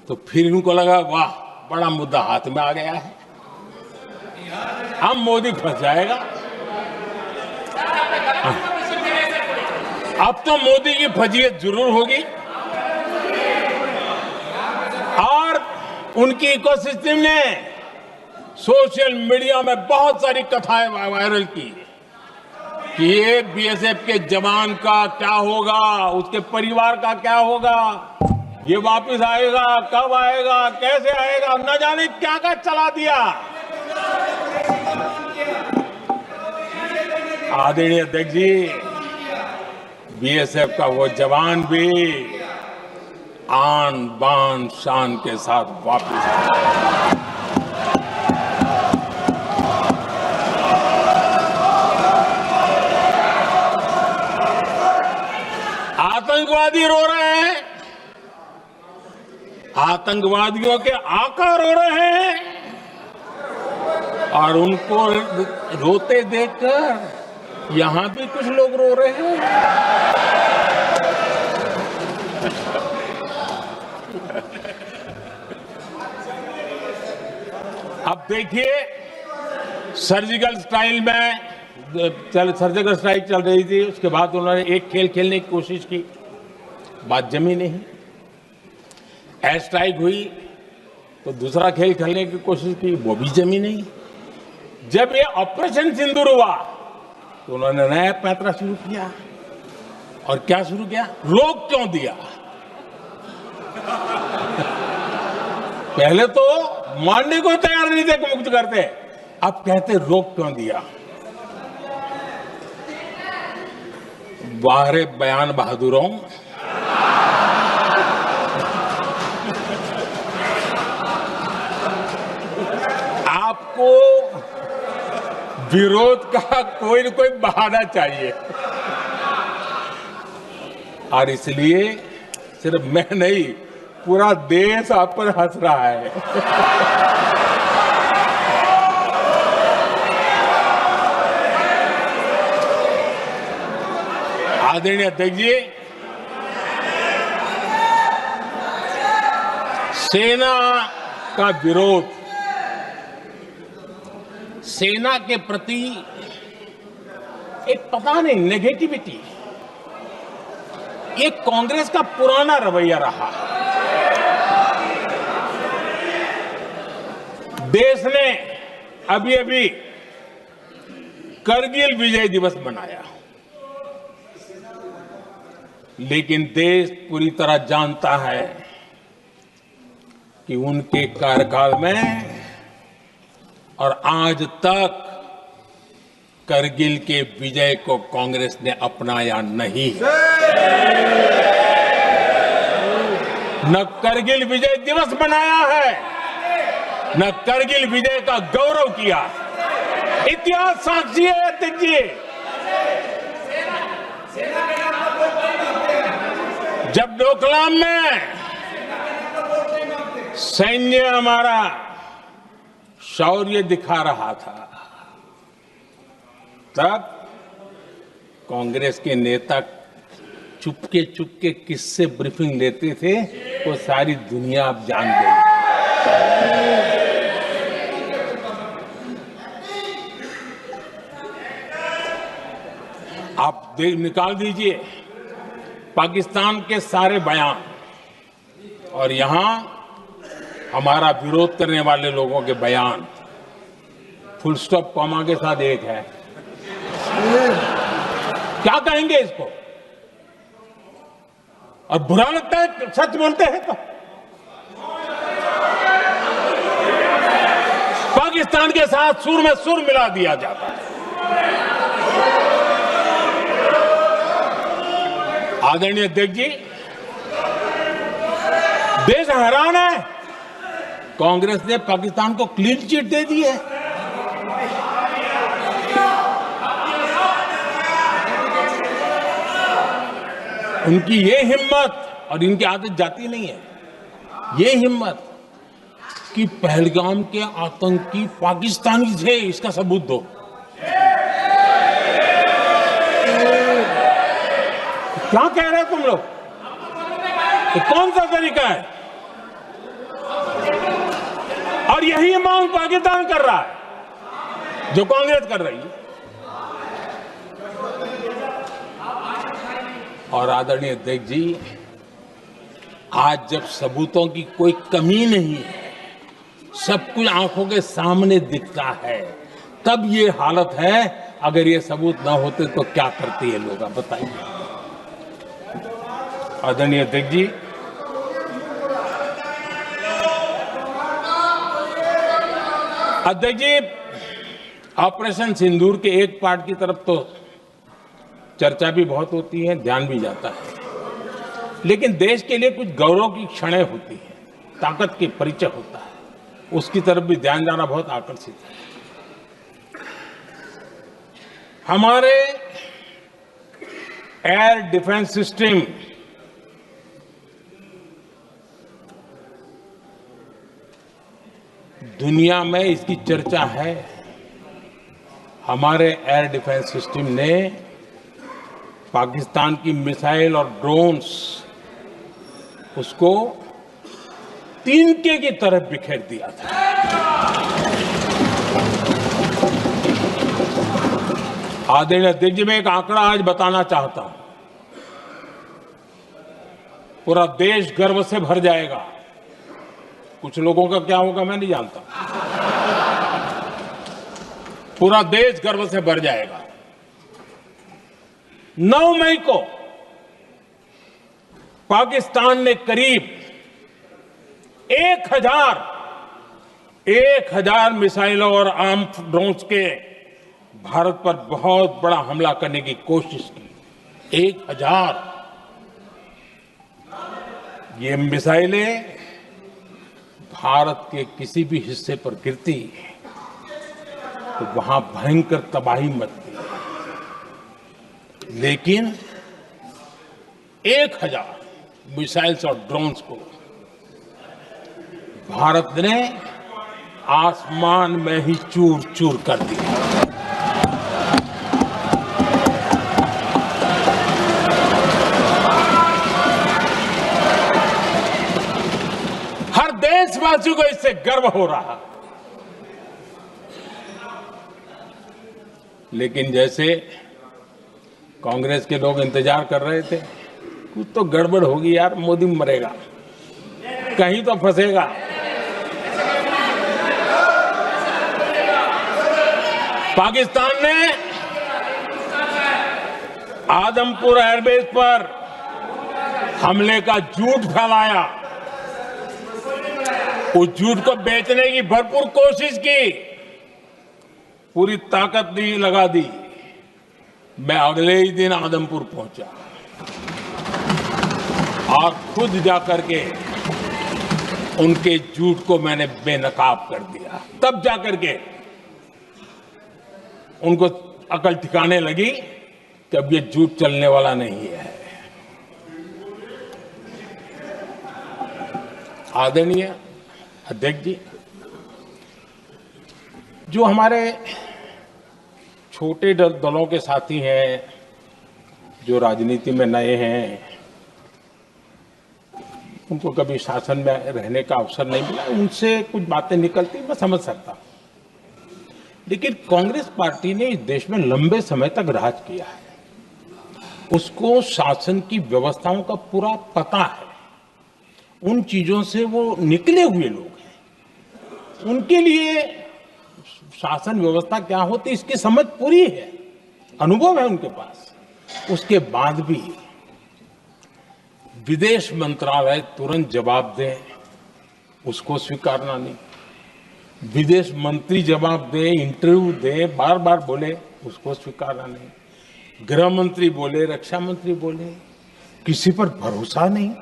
तो फिर इनको लगा वाह, बड़ा मुद्दा हाथ में आ गया है, अब मोदी फंस जाएगा। अब तो मोदी की फजीयत जरूर होगी। और उनकी इकोसिस्टम ने सोशल मीडिया में बहुत सारी कथाएं वायरल की कि ये बीएसएफ के जवान का क्या होगा, उसके परिवार का क्या होगा। ये वापस आएगा, कब आएगा, कैसे आएगा, न जाने क्या क्या चला दिया। आदरणीय अध्यक्ष जी, बीएसएफ का वो जवान भी आन बान शान के साथ वापस आया। आतंकवादी रो रहे हैं, आतंकवादियों के आका रो रहे हैं, और उनको रोते देखकर यहां भी कुछ लोग रो रहे हैं। अब देखिए, सर्जिकल स्ट्राइक में सर्जिकल स्ट्राइक चल रही थी, उसके बाद उन्होंने एक खेल खेलने की कोशिश की, बात जमी नहीं। एयर स्ट्राइक हुई तो दूसरा खेल खेलने की कोशिश की, वो भी जमी नहीं। जब ये ऑपरेशन सिंदूर हुआ तो उन्होंने नया पैंतरा शुरू किया, और क्या शुरू किया? रोक क्यों दिया? पहले तो मानने को तैयार नहीं थे कि मुक्त करते, अब कहते रोक क्यों दिया? वाह रे बयान बहादुरों, आपको विरोध का कोई न कोई बहाना चाहिए, और इसलिए सिर्फ मैं नहीं, पूरा देश आप पर हंस रहा है। आदरणीय अध्यक्ष जी, सेना का विरोध, सेना के प्रति एक पता नहीं नेगेटिविटी, ये कांग्रेस का पुराना रवैया रहा है। देश ने अभी अभी करगिल विजय दिवस मनाया, लेकिन देश पूरी तरह जानता है कि उनके कार्यकाल में और आज तक करगिल के विजय को कांग्रेस ने अपनाया नहीं। न करगिल विजय दिवस मनाया है, न करगिल विजय का गौरव किया। इतिहास साक्षी है अध्यक्ष जी। जब डोकलाम में सैन्य हमारा शौर्य दिखा रहा था, तब कांग्रेस के नेता चुपके चुपके किससे ब्रीफिंग लेते थे, वो सारी दुनिया अब जान गई। आप निकाल दीजिए पाकिस्तान के सारे बयान, और यहां हमारा विरोध करने वाले लोगों के बयान फुल स्टॉप कॉमा के साथ एक है। क्या कहेंगे इसको? और बुरा लगता है सच बोलते हैं तो। पाकिस्तान के साथ सुर में सुर मिला दिया जाता है। आदरणीय अध्यक्ष जी, देश हैरान है, कांग्रेस ने पाकिस्तान को क्लीन चिट दे दी है। उनकी ये हिम्मत, और इनकी आदत जाती नहीं है, ये हिम्मत कि पहलगाम के आतंकी पाकिस्तानी थे, इसका सबूत दो। क्या कह रहे हो तुम लोग? तो कौन सा तरीका है? और यही मांग पाकिस्तान कर रहा है जो कांग्रेस कर रही है। और आदरणीय अध्यक्ष जी, आज जब सबूतों की कोई कमी नहीं है, सब कुछ आंखों के सामने दिखता है, तब ये हालत है। अगर ये सबूत ना होते तो क्या करते ये लोग, आप बताइए। आदरणीय अध्यक्ष जी, अध्यक्ष जी, ऑपरेशन सिंदूर के एक पार्ट की तरफ तो चर्चा भी बहुत होती है, ध्यान भी जाता है, लेकिन देश के लिए कुछ गौरव की क्षणें होती हैं, ताकत के परिचय होता है, उसकी तरफ भी ध्यान जाना बहुत आकर्षित है। हमारे एयर डिफेंस सिस्टम दुनिया में इसकी चर्चा है। हमारे एयर डिफेंस सिस्टम ने पाकिस्तान की मिसाइल और ड्रोन्स उसको तिनके की तरफ बिखेर दिया था। आदरणीय अध्यक्ष जी, मैं एक आंकड़ा आज बताना चाहता हूं, पूरा देश गर्व से भर जाएगा। कुछ लोगों का क्या होगा मैं नहीं जानता, पूरा देश गर्व से भर जाएगा। 9 मई को पाकिस्तान ने करीब 1000 मिसाइलों और आर्म्ड ड्रोन्स के भारत पर बहुत बड़ा हमला करने की कोशिश की। 1000 ये मिसाइलें भारत के किसी भी हिस्से पर गिरती तो वहां भयंकर तबाही मचती, लेकिन 1000 मिसाइल्स और ड्रोन्स को भारत ने आसमान में ही चूर चूर कर दिया। हर देशवासी को इससे गर्व हो रहा, लेकिन जैसे कांग्रेस के लोग इंतजार कर रहे थे, कुछ तो गड़बड़ होगी यार, मोदी मरेगा, कहीं तो फंसेगा। पाकिस्तान ने आदमपुर एयरबेस पर हमले का झूठ फैलाया, उस झूठ को बेचने की भरपूर कोशिश की, पूरी ताकत दी लगा दी। मैं अगले ही दिन आदमपुर पहुंचा और खुद जाकर के उनके झूठ को मैंने बेनकाब कर दिया। तब जाकर के उनको अकल ठिकाने लगी कि अब ये झूठ चलने वाला नहीं है। आदरणीय अध्यक्ष जी, जो हमारे छोटे दलों के साथी हैं, जो राजनीति में नए हैं, उनको कभी शासन में रहने का अवसर नहीं मिला, उनसे कुछ बातें निकलती मैं समझ सकता, लेकिन कांग्रेस पार्टी ने इस देश में लंबे समय तक राज किया है, उसको शासन की व्यवस्थाओं का पूरा पता है, उन चीजों से वो निकले हुए लोग हैं, उनके लिए शासन व्यवस्था क्या होती है इसकी समझ पूरी है, अनुभव है उनके पास। उसके बाद भी विदेश मंत्रालय तुरंत जवाब दे, उसको स्वीकारना नहीं, विदेश मंत्री जवाब दे, इंटरव्यू दे, बार बार बोले, उसको स्वीकारना नहीं, गृह मंत्री बोले, रक्षा मंत्री बोले, किसी पर भरोसा नहीं।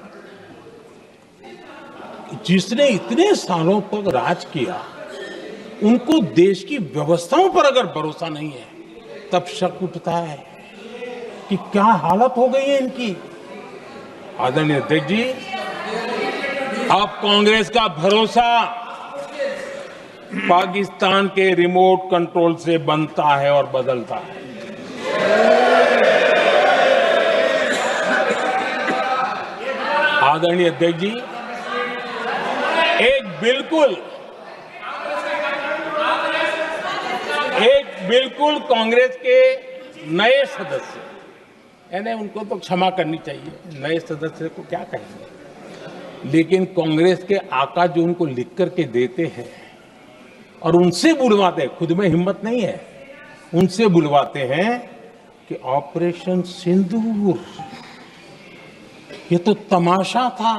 जिसने इतने सालों तक राज किया, उनको देश की व्यवस्थाओं पर अगर भरोसा नहीं है, तब शक उठता है कि क्या हालत हो गई है इनकी। आदरणीय अध्यक्ष जी, अब कांग्रेस का भरोसा पाकिस्तान के रिमोट कंट्रोल से बनता है और बदलता है। आदरणीय अध्यक्ष जी, एक बिल्कुल कांग्रेस के नए सदस्य, यानी उनको तो क्षमा करनी चाहिए, नए सदस्य को क्या कहेंगे, लेकिन कांग्रेस के आका जो उनको लिख करके देते हैं और उनसे बुलवाते हैं, खुद में हिम्मत नहीं है, उनसे बुलवाते हैं कि ऑपरेशन सिंदूर ये तो तमाशा था,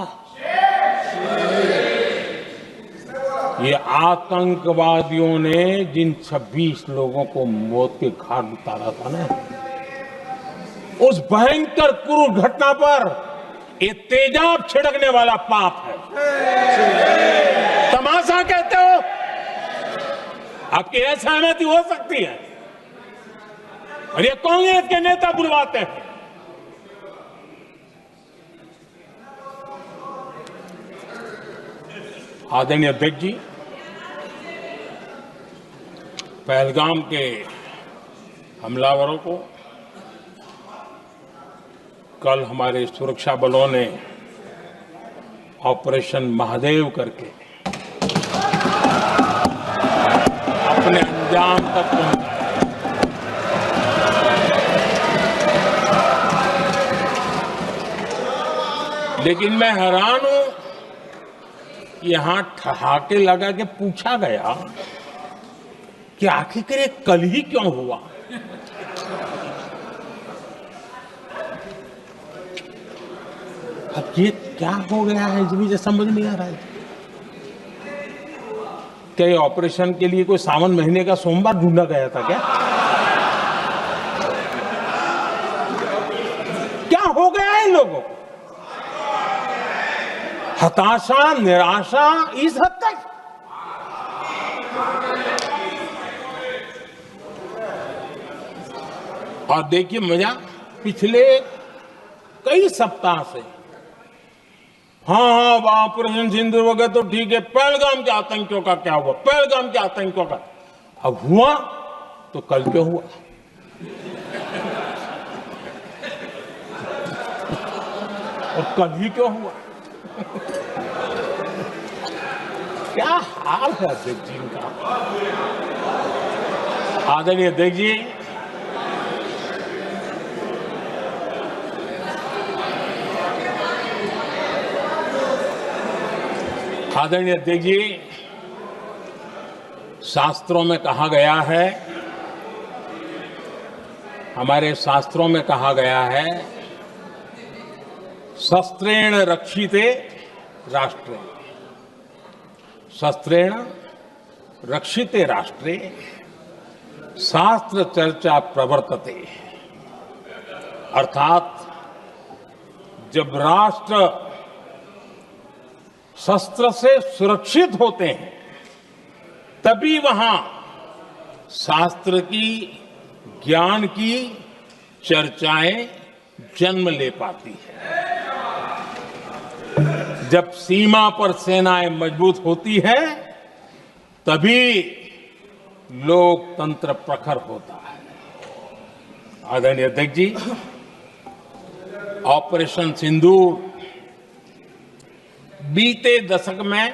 ये आतंकवादियों ने जिन 26 लोगों को मौत के घाट उतारा था ना, उस भयंकर क्रूर घटना पर ये तेजाब छिड़कने वाला पाप है। तमाशा कहते हो? आपकी असहमति हो सकती है और ये कांग्रेस के नेता बुलवाते हैं। आदरणीय अध्यक्ष जी, पहलगाम के हमलावरों को कल हमारे सुरक्षा बलों ने ऑपरेशन महादेव करके अपने अंजाम तक पहुंचाया। लेकिन मैं हैरान हूं, यहां ठहाके लगा के पूछा गया कि आखिर ये कल ही क्यों हुआ। अब ये क्या हो गया है, इस मुझे समझ नहीं आ रहा है। क्या ये ऑपरेशन के लिए कोई सावन महीने का सोमवार ढूंढा गया था क्या? क्या हो गया है इन लोगों को? हताशा, निराशा इस हद तक। और देखिए मजा, पिछले कई सप्ताह से हाँ ऑपरेशन सिंदूर हो गया तो ठीक है, पहलगाम के आतंकियों का क्या हुआ, पहलगाम के आतंकियों का। अब हुआ तो कल क्यों हुआ? और कल ही क्यों हुआ? क्या हाल है अध्यक्ष जी का। आदरणीय अध्यक्ष जी, आदरणीय अध्यक्ष जी, शास्त्रों में कहा गया है, हमारे शास्त्रों में कहा गया है, शस्त्रेण रक्षिते राष्ट्रे, शस्त्रेण रक्षिते राष्ट्रे शास्त्र चर्चा प्रवर्तते। अर्थात जब राष्ट्र शस्त्र से सुरक्षित होते हैं तभी वहां शास्त्र की, ज्ञान की चर्चाएं जन्म ले पाती है। जब सीमा पर सेनाएं मजबूत होती है तभी लोकतंत्र प्रखर होता है। आदरणीय अध्यक्ष जी, ऑपरेशन सिंदूर बीते दशक में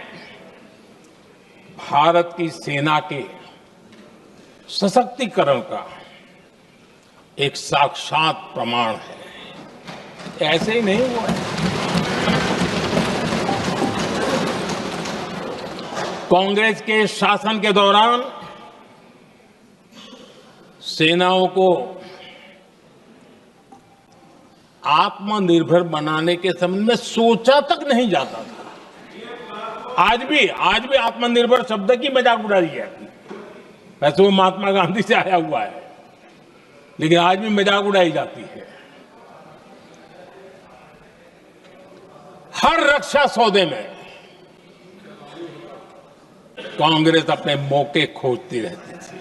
भारत की सेना के सशक्तिकरण का एक साक्षात प्रमाण है। ऐसे ही नहीं हुआ है। कांग्रेस के शासन के दौरान सेनाओं को आत्मनिर्भर बनाने के संबंध में सोचा तक नहीं जाता था। आज भी आत्मनिर्भर शब्द की मजाक उड़ाई है। वैसे वो महात्मा गांधी से आया हुआ है, लेकिन आज भी मजाक उड़ाई जाती है। हर रक्षा सौदे में कांग्रेस अपने मौके खोजती रहती थी।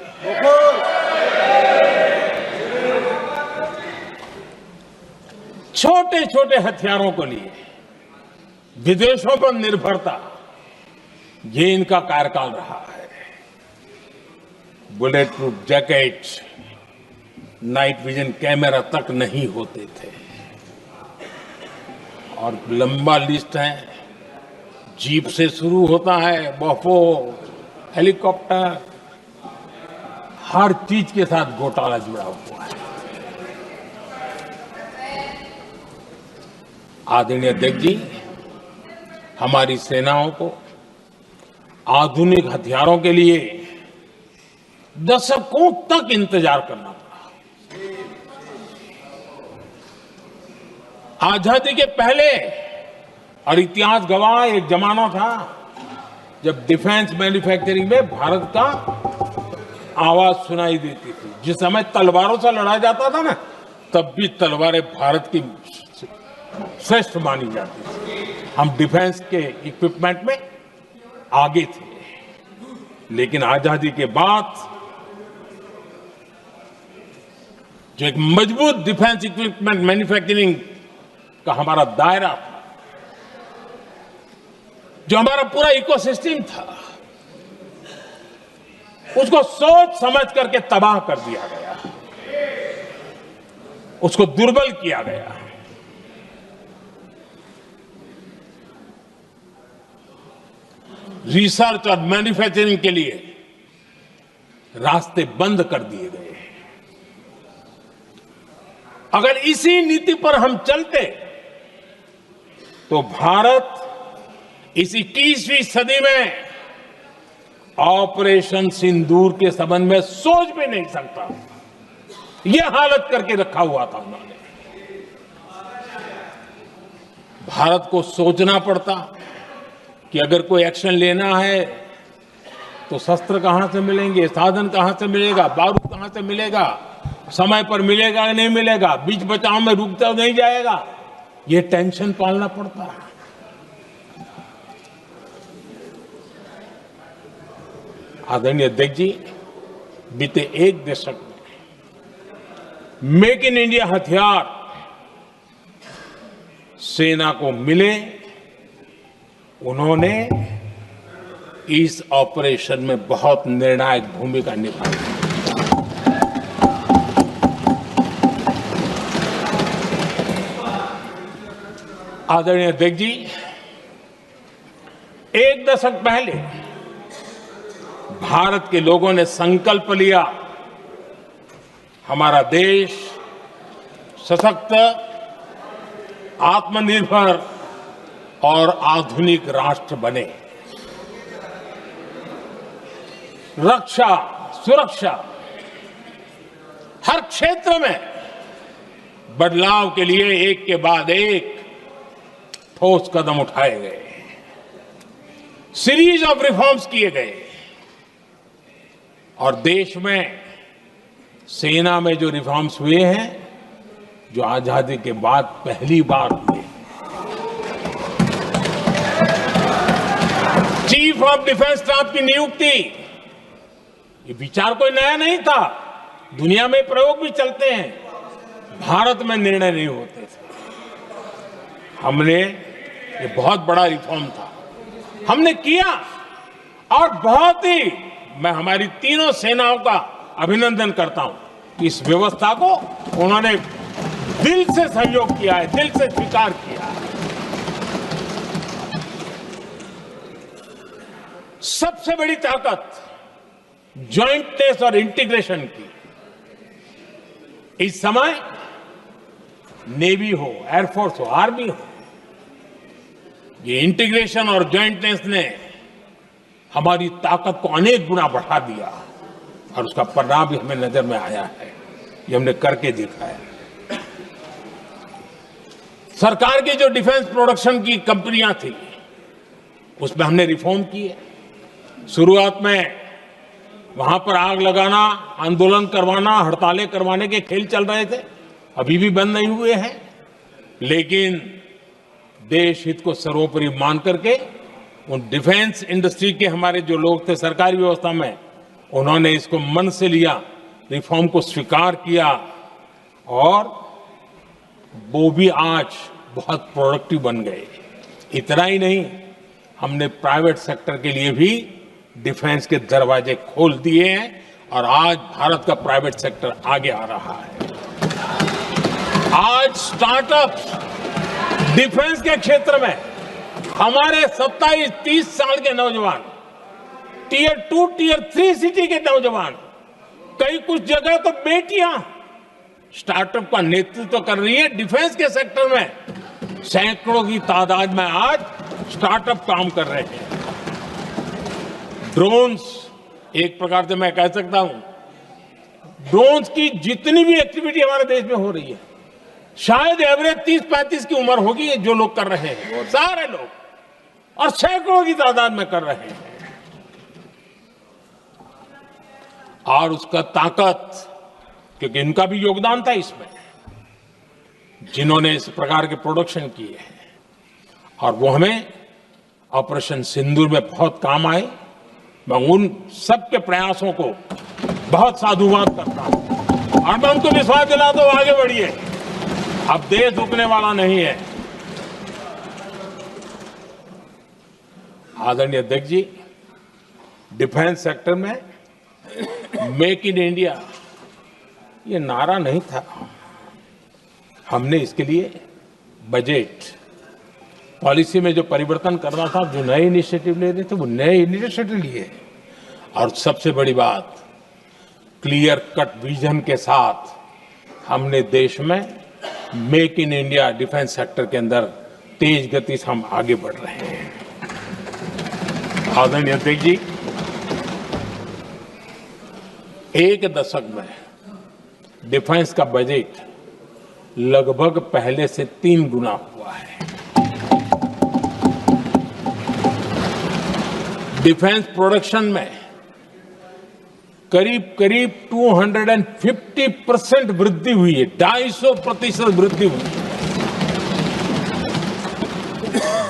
छोटे छोटे हथियारों को लिए विदेशों पर निर्भरता, ये इनका कार्यकाल रहा है। Bullet proof jacket, night vision camera तक नहीं होते थे। और लंबा लिस्ट है, जीप से शुरू होता है, बफो, हेलीकॉप्टर, हर चीज के साथ घोटाला जुड़ा हुआ है। आदरणीय अध्यक्ष जी, हमारी सेनाओं को आधुनिक हथियारों के लिए दशकों तक इंतजार करना पड़ा। आजादी के पहले, और इतिहास गवाह, एक जमाना था जब डिफेंस मैन्युफैक्चरिंग में भारत का आवाज सुनाई देती थी। जिस समय तलवारों से लड़ा जाता था ना, तब भी तलवारें भारत की श्रेष्ठ मानी जाती थी। हम डिफेंस के इक्विपमेंट में आगे थे। लेकिन आजादी के बाद जो एक मजबूत डिफेंस इक्विपमेंट मैन्युफैक्चरिंग का हमारा दायरा था, जो हमारा पूरा इकोसिस्टम था, उसको सोच समझ करके तबाह कर दिया गया, उसको दुर्बल किया गया। रिसर्च और मैन्युफैक्चरिंग के लिए रास्ते बंद कर दिए गए। अगर इसी नीति पर हम चलते तो भारत इस 21वीं सदी में ऑपरेशन सिंदूर के संबंध में सोच भी नहीं सकता। यह हालत करके रखा हुआ था उन्होंने। भारत को सोचना पड़ता कि अगर कोई एक्शन लेना है तो शस्त्र कहां से मिलेंगे, साधन कहां से मिलेगा, बारूद कहां से मिलेगा, समय पर मिलेगा नहीं मिलेगा, बीच बचाव में रुक तो नहीं जाएगा, ये टेंशन पालना पड़ता है। आदरणीय अध्यक्ष जी, बीते एक दशक में मेक इन इंडिया हथियार सेना को मिले, उन्होंने इस ऑपरेशन में बहुत निर्णायक भूमिका निभाई। आदरणीय अध्यक्ष जी, एक दशक पहले भारत के लोगों ने संकल्प लिया, हमारा देश सशक्त, आत्मनिर्भर और आधुनिक राष्ट्र बने। रक्षा, सुरक्षा, हर क्षेत्र में बदलाव के लिए एक के बाद एक ठोस कदम उठाए गए, सीरीज ऑफ रिफॉर्म्स किए गए और देश में सेना में जो रिफॉर्म्स हुए हैं, जो आजादी के बाद पहली बार हुए। चीफ ऑफ डिफेंस स्टाफ की नियुक्ति, ये विचार कोई नया नहीं था, दुनिया में प्रयोग भी चलते हैं, भारत में निर्णय नहीं होते थे। हमने, ये बहुत बड़ा रिफॉर्म था, हमने किया और बहुत ही, मैं हमारी तीनों सेनाओं का अभिनंदन करता हूं कि इस व्यवस्था को उन्होंने दिल से सहयोग किया है, दिल से स्वीकार किया है। सबसे बड़ी ताकत ज्वाइंटनेस और इंटीग्रेशन की इस समय नेवी हो, एयरफोर्स हो, आर्मी हो, ये इंटीग्रेशन और ज्वाइंटनेस ने हमारी ताकत को अनेक गुना बढ़ा दिया और उसका परिणाम भी हमें नजर में आया है, ये हमने करके दिखाया। सरकार की जो डिफेंस प्रोडक्शन की कंपनियां थी, उसमें हमने रिफॉर्म किए। शुरुआत में वहां पर आग लगाना, आंदोलन करवाना, हड़तालें करवाने के खेल चल रहे थे, अभी भी बंद नहीं हुए हैं, लेकिन देश हित को सर्वोपरि मान करके उन डिफेंस इंडस्ट्री के हमारे जो लोग थे सरकारी व्यवस्था में, उन्होंने इसको मन से लिया, रिफॉर्म को स्वीकार किया और वो भी आज बहुत प्रोडक्टिव बन गए। इतना ही नहीं, हमने प्राइवेट सेक्टर के लिए भी डिफेंस के दरवाजे खोल दिए हैं और आज भारत का प्राइवेट सेक्टर आगे आ रहा है। आज स्टार्टअप्स डिफेंस के क्षेत्र में हमारे 27-30 साल के नौजवान, टियर 2, टियर 3 सिटी के नौजवान, कई कुछ जगह तो बेटियां स्टार्टअप का नेतृत्व कर रही है। डिफेंस के सेक्टर में सैकड़ों की तादाद में आज स्टार्टअप काम कर रहे हैं। ड्रोन्स, एक प्रकार से मैं कह सकता हूं, ड्रोन्स की जितनी भी एक्टिविटी हमारे देश में हो रही है, शायद एवरेज 30-35 की उम्र होगी जो लोग कर रहे हैं, वो सारे लोग, और सैकड़ों की तादाद में कर रहे हैं। और उसका ताकत, क्योंकि इनका भी योगदान था इसमें, जिन्होंने इस प्रकार के प्रोडक्शन किए हैं, और वो हमें ऑपरेशन सिंदूर में बहुत काम आए। मैं उन सबके प्रयासों को बहुत साधुवाद करता हूं और मैं उनको विश्वास दिलाता हूं, आगे बढ़िए, अब देश रुकने वाला नहीं है। आदरणीय अध्यक्ष जी, डिफेंस सेक्टर में मेक इन इंडिया ये नारा नहीं था। हमने इसके लिए बजट पॉलिसी में जो परिवर्तन करना था, जो नए इनिशिएटिव ले रहे थे, वो नए इनिशिएटिव लिए। और सबसे बड़ी बात, क्लियर कट विजन के साथ हमने देश में make in India defence sector के अंदर तेज गति से हम आगे बढ़ रहे हैं। आदरणीय अध्यक्ष जी, एक दशक में डिफेंस का बजट लगभग पहले से 3 गुना हुआ है। डिफेंस प्रोडक्शन में करीब करीब 250% वृद्धि हुई है, 250% वृद्धि हुई है।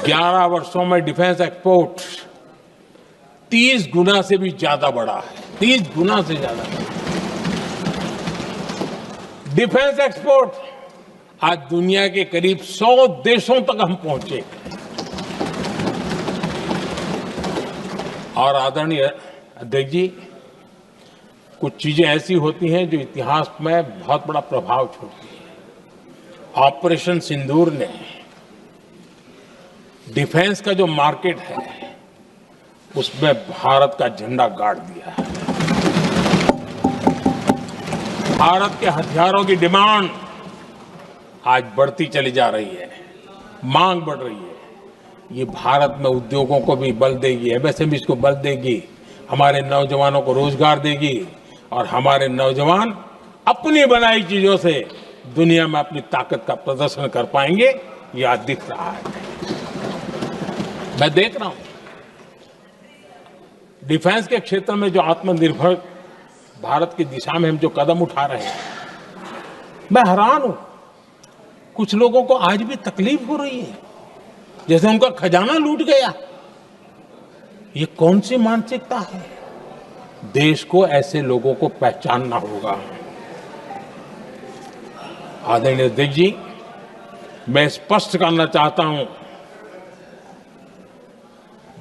11 वर्षों में डिफेंस एक्सपोर्ट 30 गुना से भी ज्यादा बढ़ा है, 30 गुना से ज्यादा। डिफेंस एक्सपोर्ट आज दुनिया के करीब 100 देशों तक हम पहुंचे। और आदरणीय अध्यक्ष जी, कुछ चीजें ऐसी होती हैं जो इतिहास में बहुत बड़ा प्रभाव छोड़ती है। ऑपरेशन सिंदूर ने डिफेंस का जो मार्केट है उसमें भारत का झंडा गाड़ दिया है। भारत के हथियारों की डिमांड आज बढ़ती चली जा रही है, मांग बढ़ रही है। ये भारत में उद्योगों को भी बल देगी, एमएसएमई को बल देगी, हमारे नौजवानों को रोजगार देगी, और हमारे नौजवान अपनी बनाई चीजों से दुनिया में अपनी ताकत का प्रदर्शन कर पाएंगे। ये आज दिख रहा है, मैं देख रहा हूं। डिफेंस के क्षेत्र में जो आत्मनिर्भर भारत की दिशा में हम जो कदम उठा रहे हैं, मैं हैरान हूं। कुछ लोगों को आज भी तकलीफ हो रही है, जैसे उनका खजाना लूट गया। ये कौन सी मानसिकता है? देश को ऐसे लोगों को पहचानना होगा। आदरणीय अध्यक्ष जी, मैं स्पष्ट करना चाहता हूं,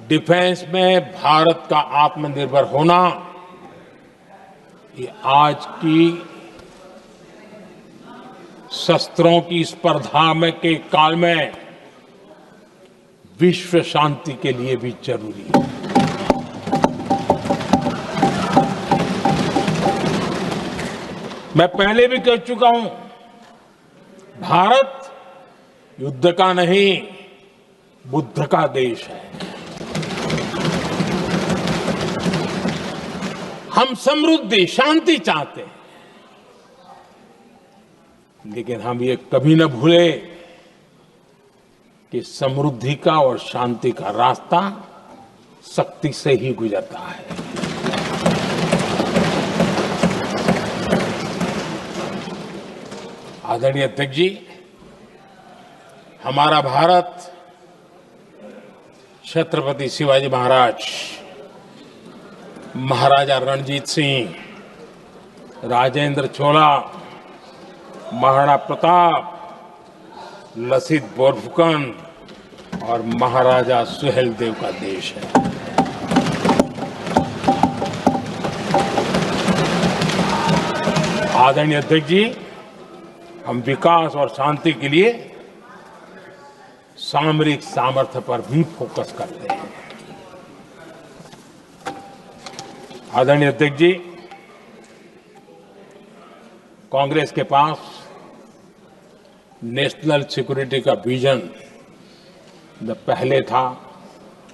डिफेंस में भारत का आत्मनिर्भर होना ये आज की शस्त्रों की स्पर्धा में के काल में विश्व शांति के लिए भी जरूरी है। मैं पहले भी कह चुका हूं, भारत युद्ध का नहीं, बुद्ध का देश है। हम समृद्धि, शांति चाहते हैं, लेकिन हम ये कभी न भूले कि समृद्धि का और शांति का रास्ता शक्ति से ही गुजरता है। आदरणीय अध्यक्ष जी, हमारा भारत छत्रपति शिवाजी महाराज, महाराजा रणजीत सिंह, राजेंद्र चोला, महाराणा प्रताप, लसित बोरफुकन और महाराजा सुहेलदेव का देश है। आदरणीय अध्यक्ष जी, हम विकास और शांति के लिए सामरिक सामर्थ्य पर भी फोकस करते हैं। आदरणीय अध्यक्ष जी, कांग्रेस के पास नेशनल सिक्योरिटी का विजन पहले था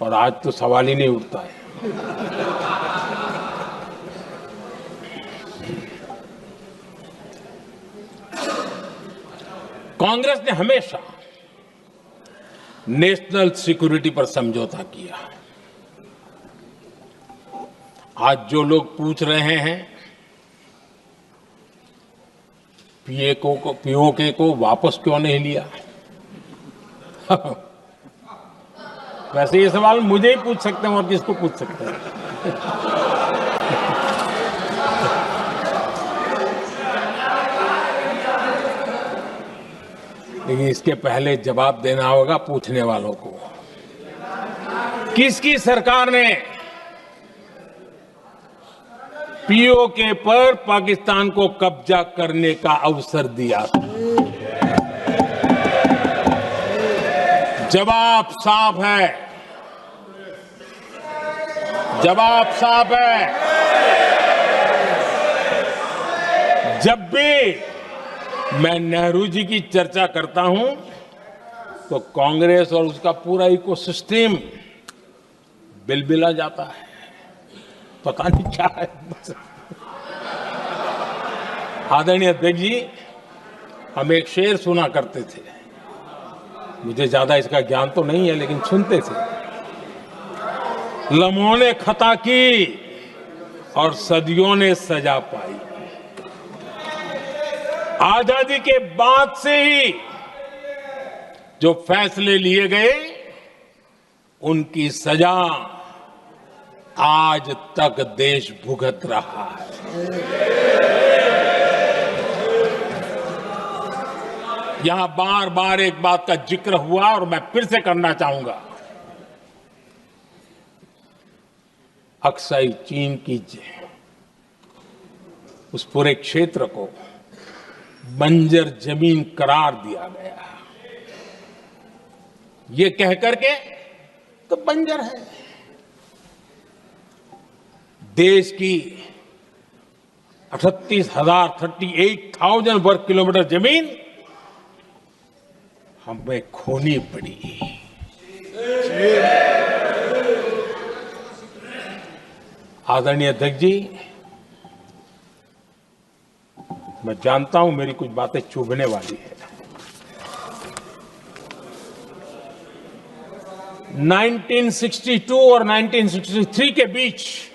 और आज तो सवाल ही नहीं उठता है। कांग्रेस ने हमेशा नेशनल सिक्योरिटी पर समझौता किया। आज जो लोग पूछ रहे हैं पीओके को वापस क्यों नहीं लिया? वैसे ये सवाल मुझे ही पूछ सकते हैं और किसको पूछ सकते हैं? लेकिन इसके पहले जवाब देना होगा पूछने वालों को। किसकी सरकार ने पीओके पर पाकिस्तान को कब्जा करने का अवसर दिया था? जवाब साफ है, जवाब साफ है। जब भी मैं नेहरू जी की चर्चा करता हूं तो कांग्रेस और उसका पूरा इकोसिस्टम बिलबिला जाता है, पता नहीं क्या है। आदरणीय अध्यक्ष जी, हम एक शेर सुना करते थे, मुझे ज्यादा इसका ज्ञान तो नहीं है लेकिन सुनते थे। लम्हों ने खता की और सदियों ने सजा पाई। आजादी के बाद से ही जो फैसले लिए गए उनकी सजा आज तक देश भुगत रहा है। यहां बार बार एक बात का जिक्र हुआ और मैं फिर से करना चाहूंगा। अक्साई चीन की उस पूरे क्षेत्र को बंजर जमीन करार दिया गया, ये कह करके तो बंजर है। देश की 38,000 वर्ग किलोमीटर जमीन हमें खोनी पड़ी। आदरणीय अध्यक्ष जी, मैं जानता हूं मेरी कुछ बातें चुभने वाली है। 1962 और 1963 के बीच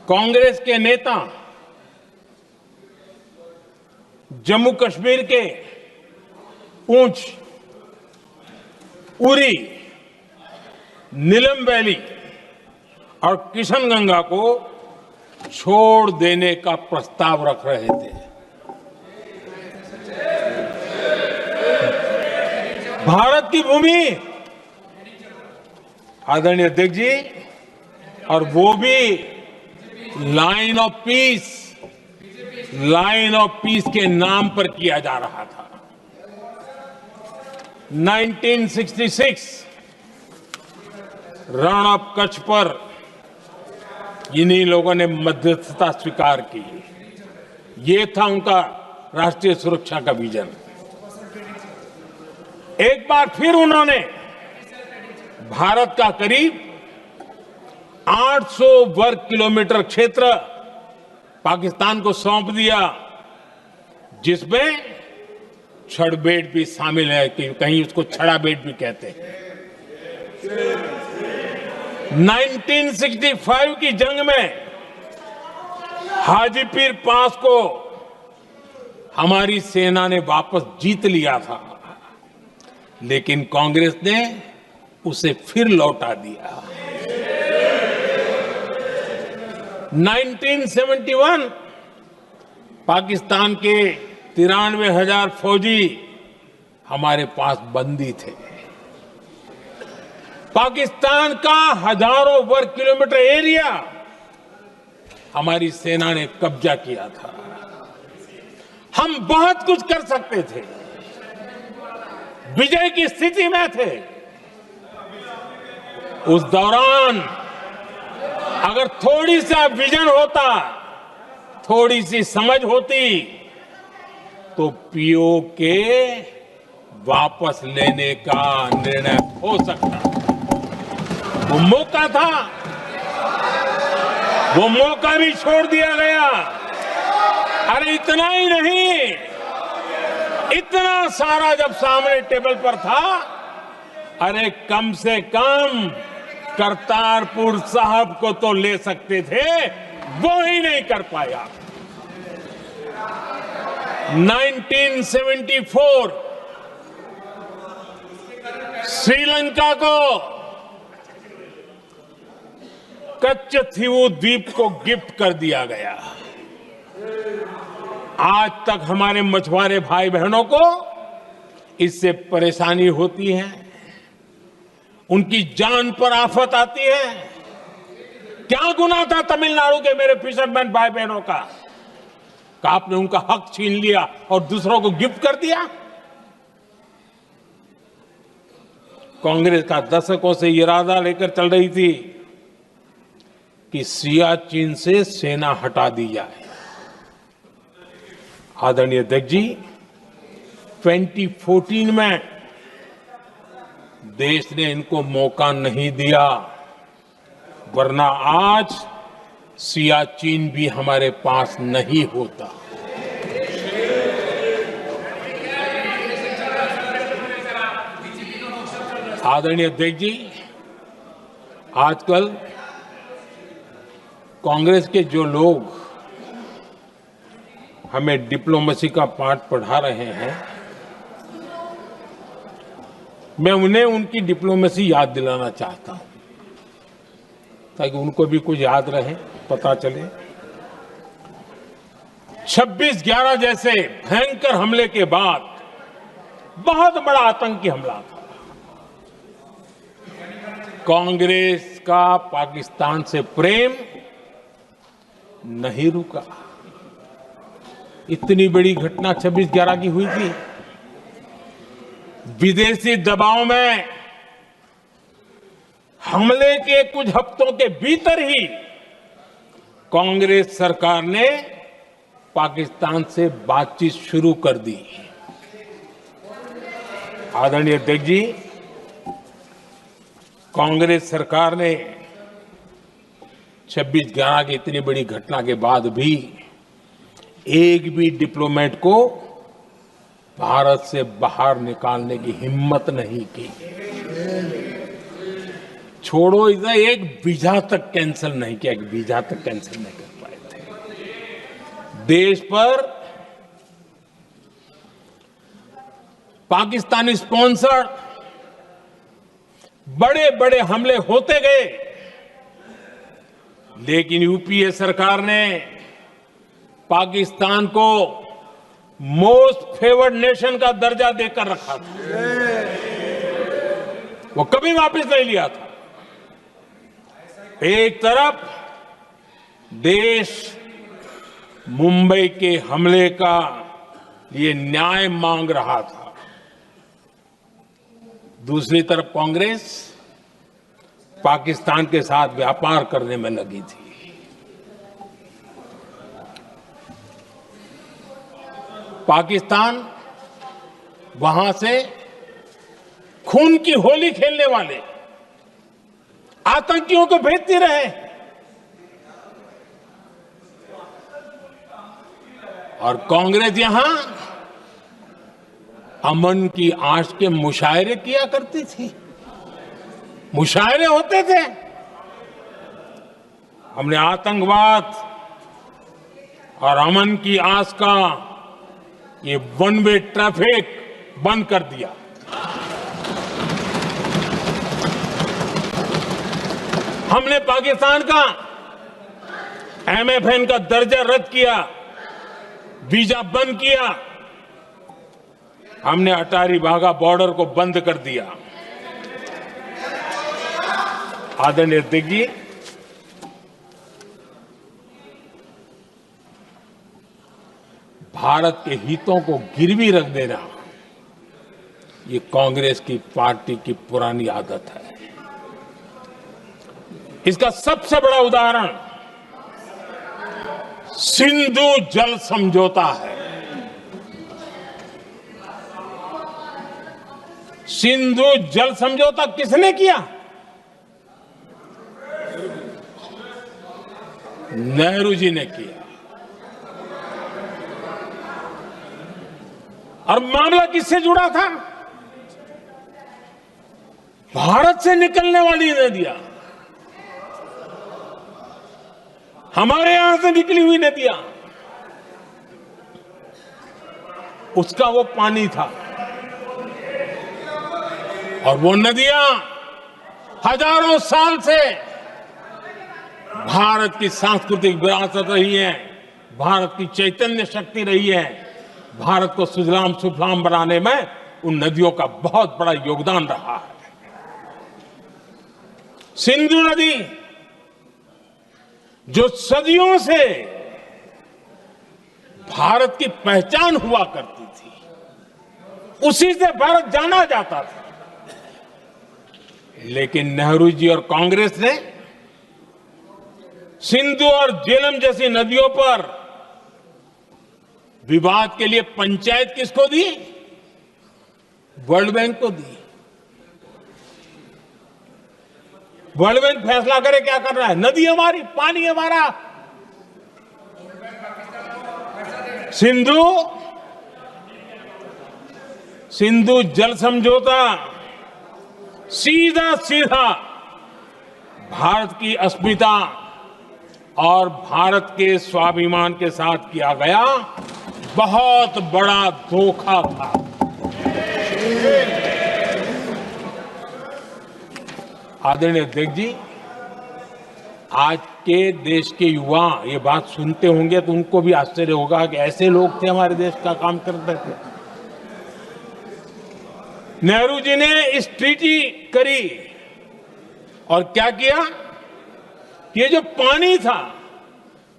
कांग्रेस के नेता जम्मू कश्मीर के पूंछ, उरी, नीलम वैली और किशनगंगा को छोड़ देने का प्रस्ताव रख रहे थे। भारत की भूमि, आदरणीय अध्यक्ष जी, और वो भी लाइन ऑफ पीस के नाम पर किया जा रहा था। 1966 रण ऑफ कच्छ पर इन्हीं लोगों ने मध्यस्थता स्वीकार की। ये था उनका राष्ट्रीय सुरक्षा का विजन। एक बार फिर उन्होंने भारत का करीब 800 वर्ग किलोमीटर क्षेत्र पाकिस्तान को सौंप दिया, जिसमें छड़बेट भी शामिल है, कि कहीं उसको छड़ा बेट भी कहते हैं। 1965 की जंग में हाजीपीर पास को हमारी सेना ने वापस जीत लिया था, लेकिन कांग्रेस ने उसे फिर लौटा दिया। 1971 पाकिस्तान के 93,000 फौजी हमारे पास बंदी थे। पाकिस्तान का हजारों वर्ग किलोमीटर एरिया हमारी सेना ने कब्जा किया था। हम बहुत कुछ कर सकते थे, विजय की स्थिति में थे। उस दौरान अगर थोड़ी सा विजन होता, थोड़ी सी समझ होती, तो पीओके वापस लेने का निर्णय हो सकता। वो मौका था, वो मौका भी छोड़ दिया गया। अरे इतना ही नहीं, इतना सारा जब सामने टेबल पर था, अरे कम से कम करतारपुर साहब को तो ले सकते थे, वो ही नहीं कर पाया। 1974 श्रीलंका को कच्चथीवू द्वीप को गिफ्ट कर दिया गया। आज तक हमारे मछुआरे भाई बहनों को इससे परेशानी होती है, उनकी जान पर आफत आती है। क्या गुनाह था तमिलनाडु के मेरे फिशरमैन भाई बहनों का कि आपने उनका हक छीन लिया और दूसरों को गिफ्ट कर दिया? कांग्रेस का दशकों से इरादा लेकर चल रही थी कि सियाचिन से सेना हटा दी जाए। आदरणीय अध्यक्ष जी, 2014 में देश ने इनको मौका नहीं दिया, वरना आज सियाचिन भी हमारे पास नहीं होता। आदरणीय अध्यक्ष जी, आजकल कांग्रेस के जो लोग हमें डिप्लोमेसी का पाठ पढ़ा रहे हैं, मैं उन्हें उनकी डिप्लोमेसी याद दिलाना चाहता हूं ताकि उनको भी कुछ याद रहे, पता चले। 26/11 जैसे भयंकर हमले के बाद बहुत बड़ा आतंकी हमला था। कांग्रेस का पाकिस्तान से प्रेम नहीं रुका। इतनी बड़ी घटना 26/11 की हुई थी। विदेशी दबाव में हमले के कुछ हफ्तों के भीतर ही कांग्रेस सरकार ने पाकिस्तान से बातचीत शुरू कर दी। आदरणीय अध्यक्ष जी, कांग्रेस सरकार ने 26/11 की इतनी बड़ी घटना के बाद भी एक भी डिप्लोमेट को भारत से बाहर निकालने की हिम्मत नहीं की। छोड़ो, इधर एक वीजा तक कैंसिल नहीं किया, एक वीजा तक कैंसिल नहीं कर पाए थे। देश पर पाकिस्तानी स्पॉन्सर्ड बड़े बड़े हमले होते गए, लेकिन यूपीए सरकार ने पाकिस्तान को मोस्ट फेवर्ड नेशन का दर्जा देकर रखा था। वो कभी वापस नहीं लिया था। एक तरफ देश मुंबई के हमले का ये न्याय मांग रहा था, दूसरी तरफ कांग्रेस पाकिस्तान के साथ व्यापार करने में लगी थी। पाकिस्तान वहां से खून की होली खेलने वाले आतंकियों को भेजते रहे और कांग्रेस यहां अमन की आश के मुशायरे किया करती थी। मुशायरे होते थे। हमने आतंकवाद और अमन की आस का ये वन वे ट्रैफिक बंद कर दिया। हमने पाकिस्तान का MFN का दर्जा रद्द किया, वीजा बंद किया। हमने अटारी वाघा बॉर्डर को बंद कर दिया। आदरणीय अध्यक्ष जी, भारत के हितों को गिरवी रख देना ये कांग्रेस की पार्टी की पुरानी आदत है। इसका सबसे बड़ा उदाहरण सिंधु जल समझौता है। सिंधु जल समझौता किसने किया? नेहरू जी ने किया। और मामला किससे जुड़ा था? भारत से निकलने वाली नदियां, हमारे यहां से निकली हुई नदियां। उसका वो पानी था। और वो नदियां हजारों साल से भारत की सांस्कृतिक विरासत रही है, भारत की चैतन्य शक्ति रही है। भारत को सुजलाम सुफलाम बनाने में उन नदियों का बहुत बड़ा योगदान रहा है। सिंधु नदी जो सदियों से भारत की पहचान हुआ करती थी, उसी से भारत जाना जाता था। लेकिन नेहरू जी और कांग्रेस ने सिंधु और झेलम जैसी नदियों पर विवाद के लिए पंचायत किसको दी? वर्ल्ड बैंक को दी। वर्ल्ड बैंक फैसला करे क्या कर रहा है, नदी हमारी, पानी हमारा। सिंधु जल समझौता सीधा सीधा भारत की अस्मिता और भारत के स्वाभिमान के साथ किया गया बहुत बड़ा धोखा था। आदरणीय अध्यक्ष जी, आज के देश के युवा ये बात सुनते होंगे तो उनको भी आश्चर्य होगा कि ऐसे लोग थे हमारे देश का काम करते थे। नेहरू जी ने इस ट्रीटी करी और क्या किया? ये जो पानी था,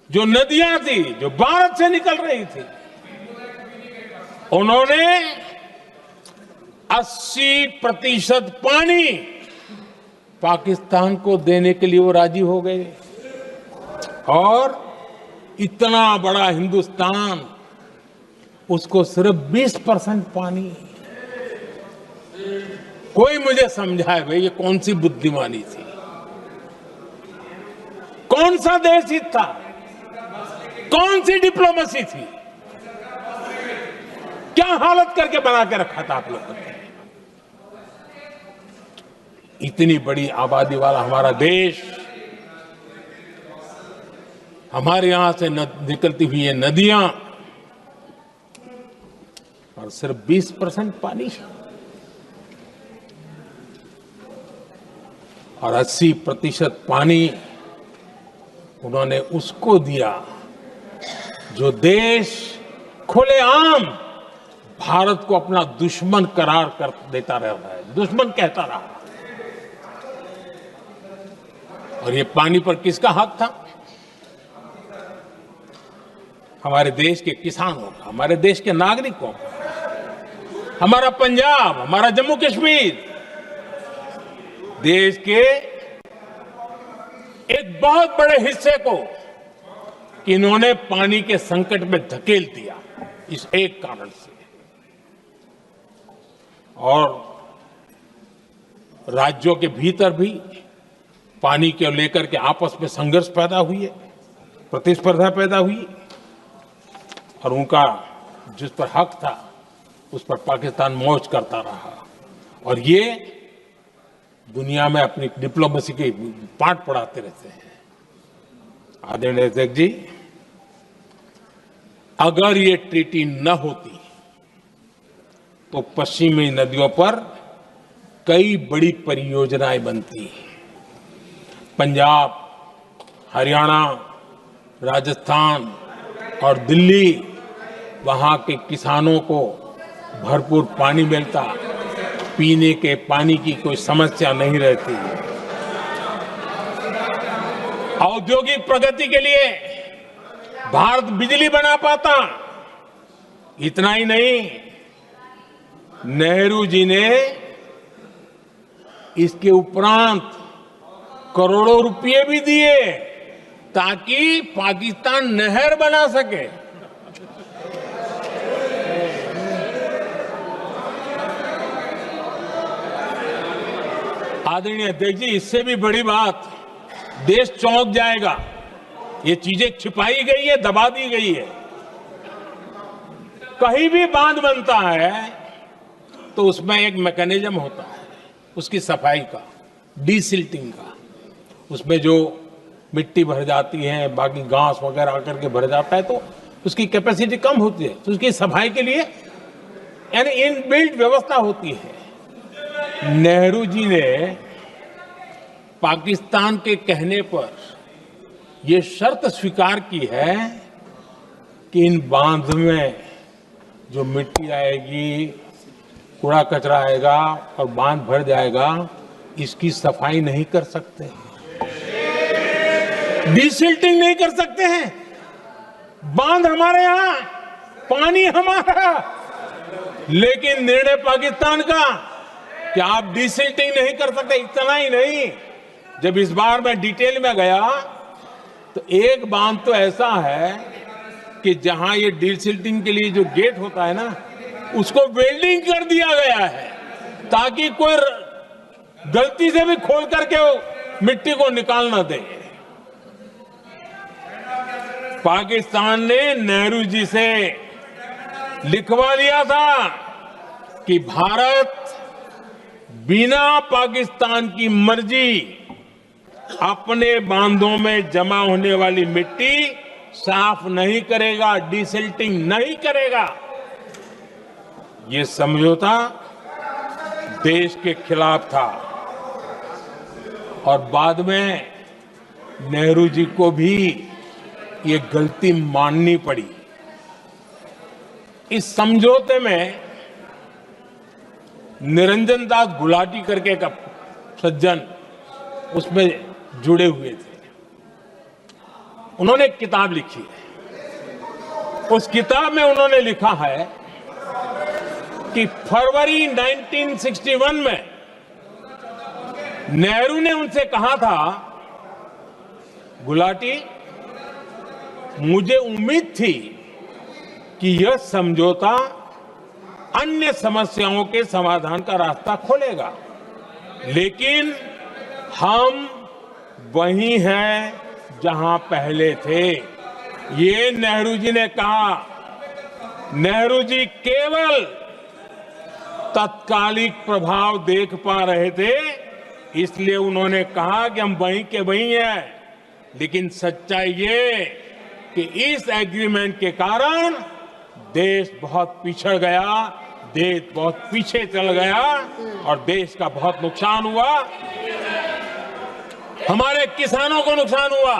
जो नदियां थी, जो भारत से निकल रही थी, उन्होंने 80% पानी पाकिस्तान को देने के लिए वो राजी हो गए। और इतना बड़ा हिंदुस्तान, उसको सिर्फ 20% पानी। कोई मुझे समझाए भाई ये कौन सी बुद्धिमानी थी, कौन सा देश हित था, कौन सी डिप्लोमेसी थी, क्या हालत करके बना के रखा था आप लोगों ने। इतनी बड़ी आबादी वाला हमारा देश, हमारे यहां से निकलती हुई ये नदियां, और सिर्फ 20% पानी, और 80% पानी उन्होंने उसको दिया जो देश खुलेआम भारत को अपना दुश्मन करार कर देता रहता है, दुश्मन कहता रहा। और ये पानी पर किसका हक था? हमारे देश के किसानों का, हमारे देश के नागरिकों का। हमारा पंजाब, हमारा जम्मू कश्मीर देश के एक बहुत बड़े हिस्से को इन्होंने पानी के संकट में धकेल दिया, इस एक कारण से। और राज्यों के भीतर भी पानी को लेकर के आपस में संघर्ष पैदा हुई है, प्रतिस्पर्धा पैदा हुई, और उनका जिस पर हक था उस पर पाकिस्तान मौज करता रहा। और ये दुनिया में अपनी डिप्लोमेसी के पाठ पढ़ाते रहते हैं। आदरणीय अध्यक्ष जी, अगर ये ट्रीटी न होती तो पश्चिमी नदियों पर कई बड़ी परियोजनाएं बनती। पंजाब, हरियाणा, राजस्थान और दिल्ली, वहां के किसानों को भरपूर पानी मिलता, पीने के पानी की कोई समस्या नहीं रहती। औद्योगिक प्रगति के लिए भारत बिजली बना पाता। इतना ही नहीं, नेहरू जी ने इसके उपरांत करोड़ों रुपए भी दिए ताकि पाकिस्तान नहर बना सके। आदरणीय अध्यक्ष जी, इससे भी बड़ी बात, देश चौंक जाएगा। ये चीजें छिपाई गई है, दबा दी गई है। कहीं भी बांध बनता है तो उसमें एक मैकेनिज्म होता है उसकी सफाई का, डीसिल्टिंग का। उसमें जो मिट्टी भर जाती है, बाकी घास वगैरह आकर के भर जाता है, तो उसकी कैपेसिटी कम होती है, तो उसकी सफाई के लिए यानी इनबिल्ट व्यवस्था होती है। नेहरू जी ने पाकिस्तान के कहने पर यह शर्त स्वीकार की है कि इन बांध में जो मिट्टी आएगी, कूड़ा कचरा आएगा और बांध भर जाएगा, इसकी सफाई नहीं कर सकते, डिसिल्टिंग नहीं कर सकते हैं। बांध हमारे यहां, पानी हमारा, लेकिन निर्णय पाकिस्तान का कि आप डिसिल्टिंग नहीं कर सकते। इतना ही नहीं, जब इस बार मैं डिटेल में गया तो एक बांध तो ऐसा है कि जहां ये डिसिल्टिंग के लिए जो गेट होता है ना, उसको वेल्डिंग कर दिया गया है ताकि कोई गलती से भी खोल करके मिट्टी को निकाल ना दे। पाकिस्तान ने नेहरू जी से लिखवा दिया था कि भारत बिना पाकिस्तान की मर्जी अपने बांधों में जमा होने वाली मिट्टी साफ नहीं करेगा, डिसिल्टिंग नहीं करेगा। ये समझौता देश के खिलाफ था और बाद में नेहरू जी को भी ये गलती माननी पड़ी। इस समझौते में निरंजन दास गुलाटी करके एक सज्जन उसमें जुड़े हुए थे। उन्होंने एक किताब लिखी है। उस किताब में उन्होंने लिखा है कि फरवरी 1961 में नेहरू ने उनसे कहा था, गुलाटी, मुझे उम्मीद थी कि यह समझौता अन्य समस्याओं के समाधान का रास्ता खोलेगा, लेकिन हम वहीं हैं जहां पहले थे। ये नेहरू जी ने कहा। नेहरू जी केवल तत्कालिक प्रभाव देख पा रहे थे, इसलिए उन्होंने कहा कि हम वहीं के वहीं हैं, लेकिन सच्चाई ये कि इस एग्रीमेंट के कारण देश बहुत पिछड़ गया, देश बहुत पीछे चल गया और देश का बहुत नुकसान हुआ। हमारे किसानों को नुकसान हुआ,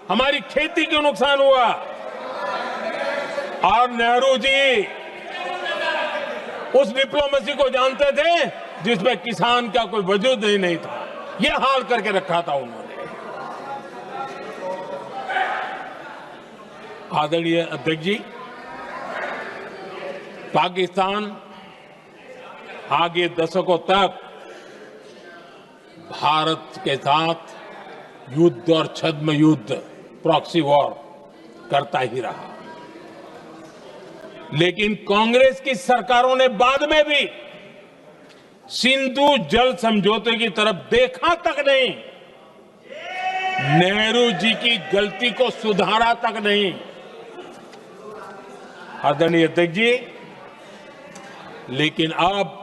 हमारी खेती को नुकसान हुआ। और नेहरू जी उस डिप्लोमेसी को जानते थे जिसमें किसान का कोई वजूद ही नहीं था। यह हाल करके रखा था उन्होंने। आदरणीय अध्यक्ष जी, पाकिस्तान आगे दशकों तक भारत के साथ युद्ध और छद्म युद्ध, प्रॉक्सी वॉर करता ही रहा, लेकिन कांग्रेस की सरकारों ने बाद में भी सिंधु जल समझौते की तरफ देखा तक नहीं, नेहरू जी की गलती को सुधारा तक नहीं। आदरणीय अध्यक्ष जी, लेकिन अब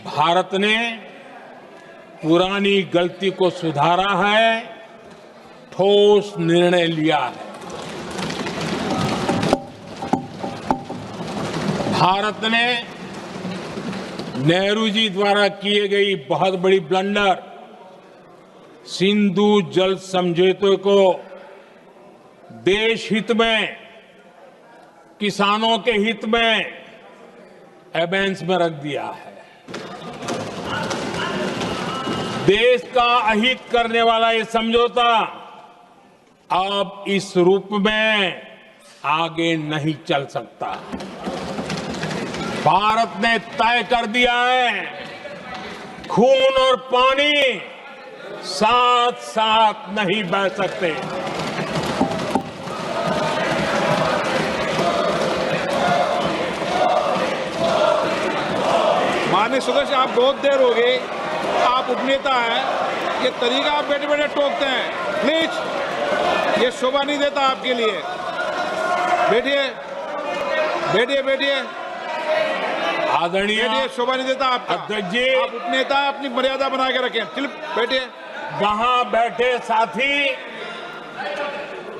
भारत ने पुरानी गलती को सुधारा है, ठोस निर्णय लिया है। भारत ने नेहरू जी द्वारा किए गई बहुत बड़ी ब्लंडर, सिंधु जल समझौते को देश हित में, किसानों के हित में एबेंस में रख दिया है। देश का अहित करने वाला ये समझौता अब इस रूप में आगे नहीं चल सकता। भारत ने तय कर दिया है, खून और पानी साथ साथ नहीं बह सकते। माननीय सदस्य, आप बहुत देर हो गई, आप उपनेता हैं, ये तरीका आप बैठे बैठे टोकते हैं। प्लीज, ये शोभा नहीं देता आपके लिए। बैठिए बैठिए बैठिए आदरणीय, शोभा नहीं देता आपका। अध्यक्ष जी, आप उपनेता, अपनी मर्यादा बना के रखें। चलिए बैठिए। वहां बैठे साथी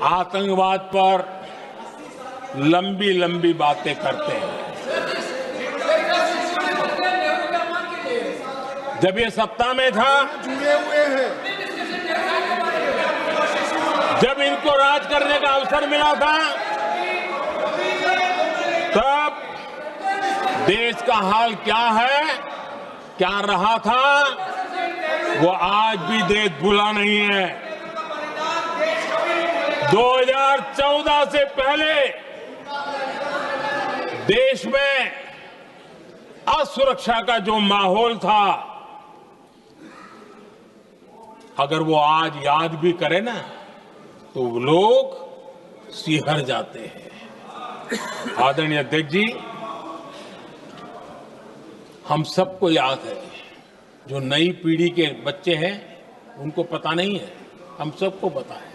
आतंकवाद पर लंबी लंबी बातें करते हैं। जब ये सत्ता में था, जुड़े हुए हैं। जब इनको राज करने का अवसर मिला था, तब देश का हाल क्या है, क्या रहा था, वो आज भी देश भूला नहीं है। 2014 से पहले देश में असुरक्षा का जो माहौल था, अगर वो आज याद भी करे ना, तो लोग सिहर जाते हैं। आदरणीय अध्यक्ष जी, हम सबको याद है, जो नई पीढ़ी के बच्चे हैं उनको पता नहीं है, हम सबको पता है।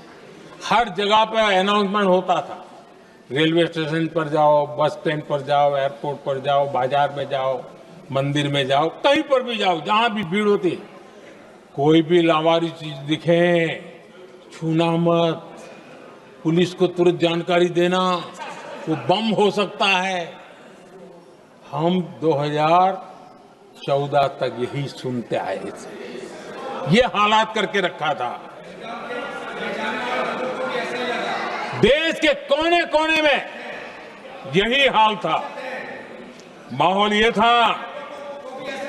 हर जगह पे अनाउंसमेंट होता था, रेलवे स्टेशन पर जाओ, बस स्टैंड पर जाओ, एयरपोर्ट पर जाओ, बाजार में जाओ, मंदिर में जाओ, कहीं पर भी जाओ, जहां भी भीड़ होती है, कोई भी लावारिस चीज दिखे छूना मत, पुलिस को तुरंत जानकारी देना, वो बम हो सकता है। हम 2014 तक यही सुनते आए थे, ये हालात करके रखा था। देश के कोने कोने में यही हाल था। माहौल ये था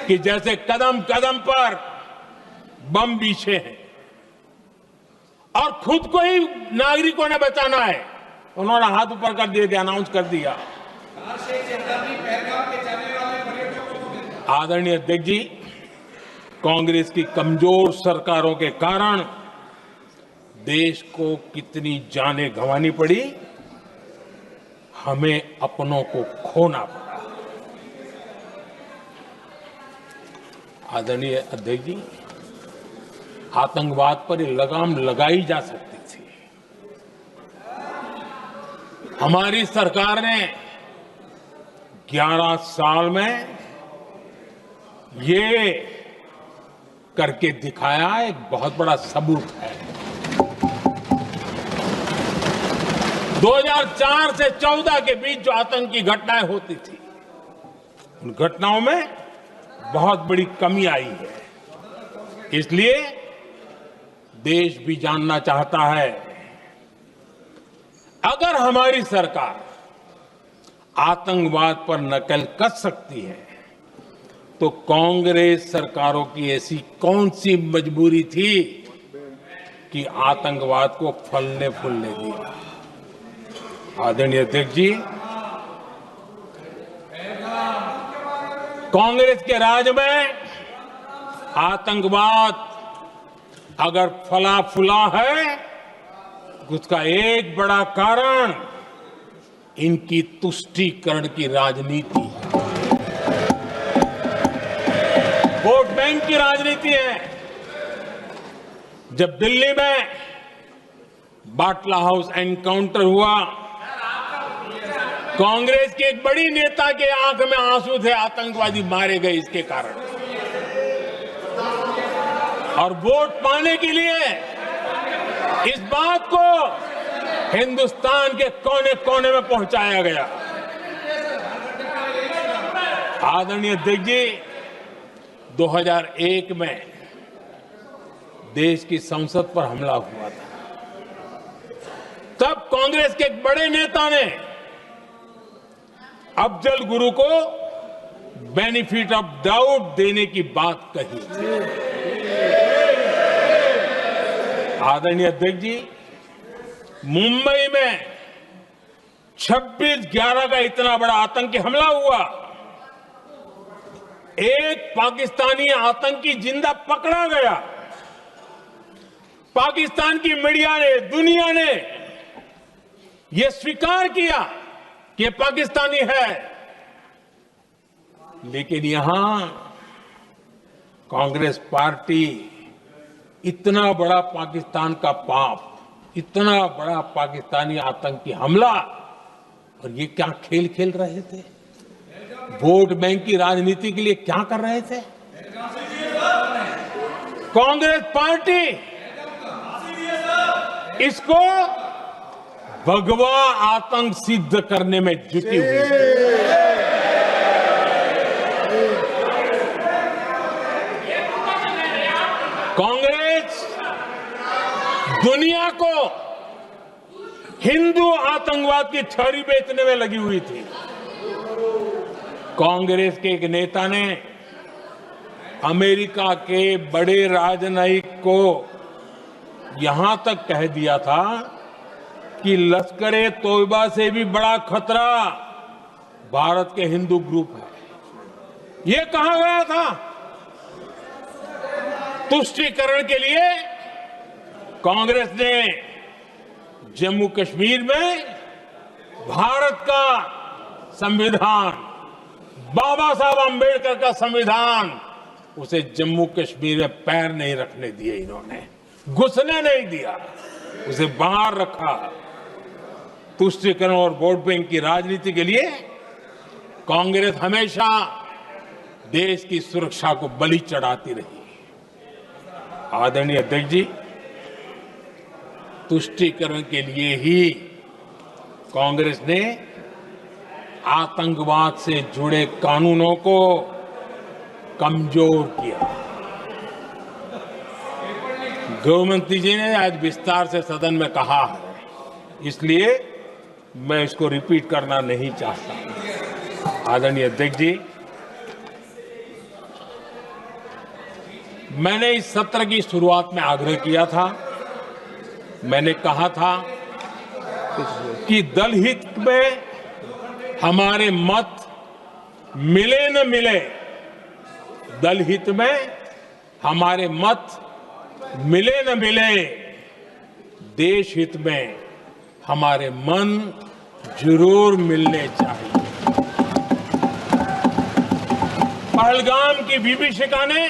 कि जैसे कदम कदम पर बम बिछे हैं और खुद को ही नागरिकों ने बचाना है, उन्होंने हाथ ऊपर कर दिए, अनाउंस कर दिया। आदरणीय अध्यक्ष जी, कांग्रेस की कमजोर सरकारों के कारण देश को कितनी जानें गंवानी पड़ी, हमें अपनों को खोना पड़ा। आदरणीय अध्यक्ष जी, आतंकवाद पर ये लगाम लगाई जा सकती थी। हमारी सरकार ने 11 साल में ये करके दिखाया, एक बहुत बड़ा सबूत है। 2004 से 14 के बीच जो आतंकी घटनाएं होती थी, उन घटनाओं में बहुत बड़ी कमी आई है। इसलिए देश भी जानना चाहता है, अगर हमारी सरकार आतंकवाद पर नकेल कस सकती है, तो कांग्रेस सरकारों की ऐसी कौन सी मजबूरी थी कि आतंकवाद को फलने फूलने दिया। आदरणीय अध्यक्ष जी, कांग्रेस के राज में आतंकवाद अगर फला फूला है, उसका एक बड़ा कारण इनकी तुष्टीकरण की राजनीति है, वोट बैंक की राजनीति है। जब दिल्ली में बाटला हाउस एनकाउंटर हुआ, कांग्रेस के एक बड़ी नेता के आंख में आंसू थे, आतंकवादी मारे गए इसके कारण। और वोट पाने के लिए इस बात को हिंदुस्तान के कोने कोने में पहुंचाया गया। आदरणीय अध्यक्ष जी, 2001 में देश की संसद पर हमला हुआ था। तब कांग्रेस के एक बड़े नेता ने अफजल गुरु को बेनिफिट ऑफ डाउट देने की बात कही थी। आदरणीय अध्यक्ष जी, मुंबई में 26/11 का इतना बड़ा आतंकी हमला हुआ, एक पाकिस्तानी आतंकी जिंदा पकड़ा गया। पाकिस्तान की मीडिया ने, दुनिया ने यह स्वीकार किया कि ये पाकिस्तानी है, लेकिन यहां कांग्रेस पार्टी इतना बड़ा पाकिस्तान का पाप, इतना बड़ा पाकिस्तानी आतंकी हमला, और ये क्या खेल खेल रहे थे, वोट बैंक की राजनीति के लिए क्या कर रहे थे। कांग्रेस पार्टी इसको भगवा आतंक सिद्ध करने में जुटी हुई है। दुनिया को हिंदू आतंकवाद की छड़ी बेचने में लगी हुई थी। कांग्रेस के एक नेता ने अमेरिका के बड़े राजनयिक को यहां तक कह दिया था कि लश्कर-ए तोयबा से भी बड़ा खतरा भारत के हिंदू ग्रुप है। यह कहा गया था। तुष्टीकरण के लिए कांग्रेस ने जम्मू कश्मीर में भारत का संविधान, बाबा साहब अंबेडकर का संविधान, उसे जम्मू कश्मीर में पैर नहीं रखने दिए। इन्होंने घुसने नहीं दिया, उसे बाहर रखा। तुष्टीकरण और वोट बैंक की राजनीति के लिए कांग्रेस हमेशा देश की सुरक्षा को बलि चढ़ाती रही। आदरणीय अध्यक्ष जी, तुष्टीकरण के लिए ही कांग्रेस ने आतंकवाद से जुड़े कानूनों को कमजोर किया। गृहमंत्री जी ने आज विस्तार से सदन में कहा है, इसलिए मैं इसको रिपीट करना नहीं चाहता। आदरणीय अध्यक्ष जी, मैंने इस सत्र की शुरुआत में आग्रह किया था, मैंने कहा था कि दल हित में हमारे मत मिले न मिले, दल हित में हमारे मत मिले न मिले, देश हित में हमारे मन जरूर मिलने चाहिए। पहलगाम की विभीषिका ने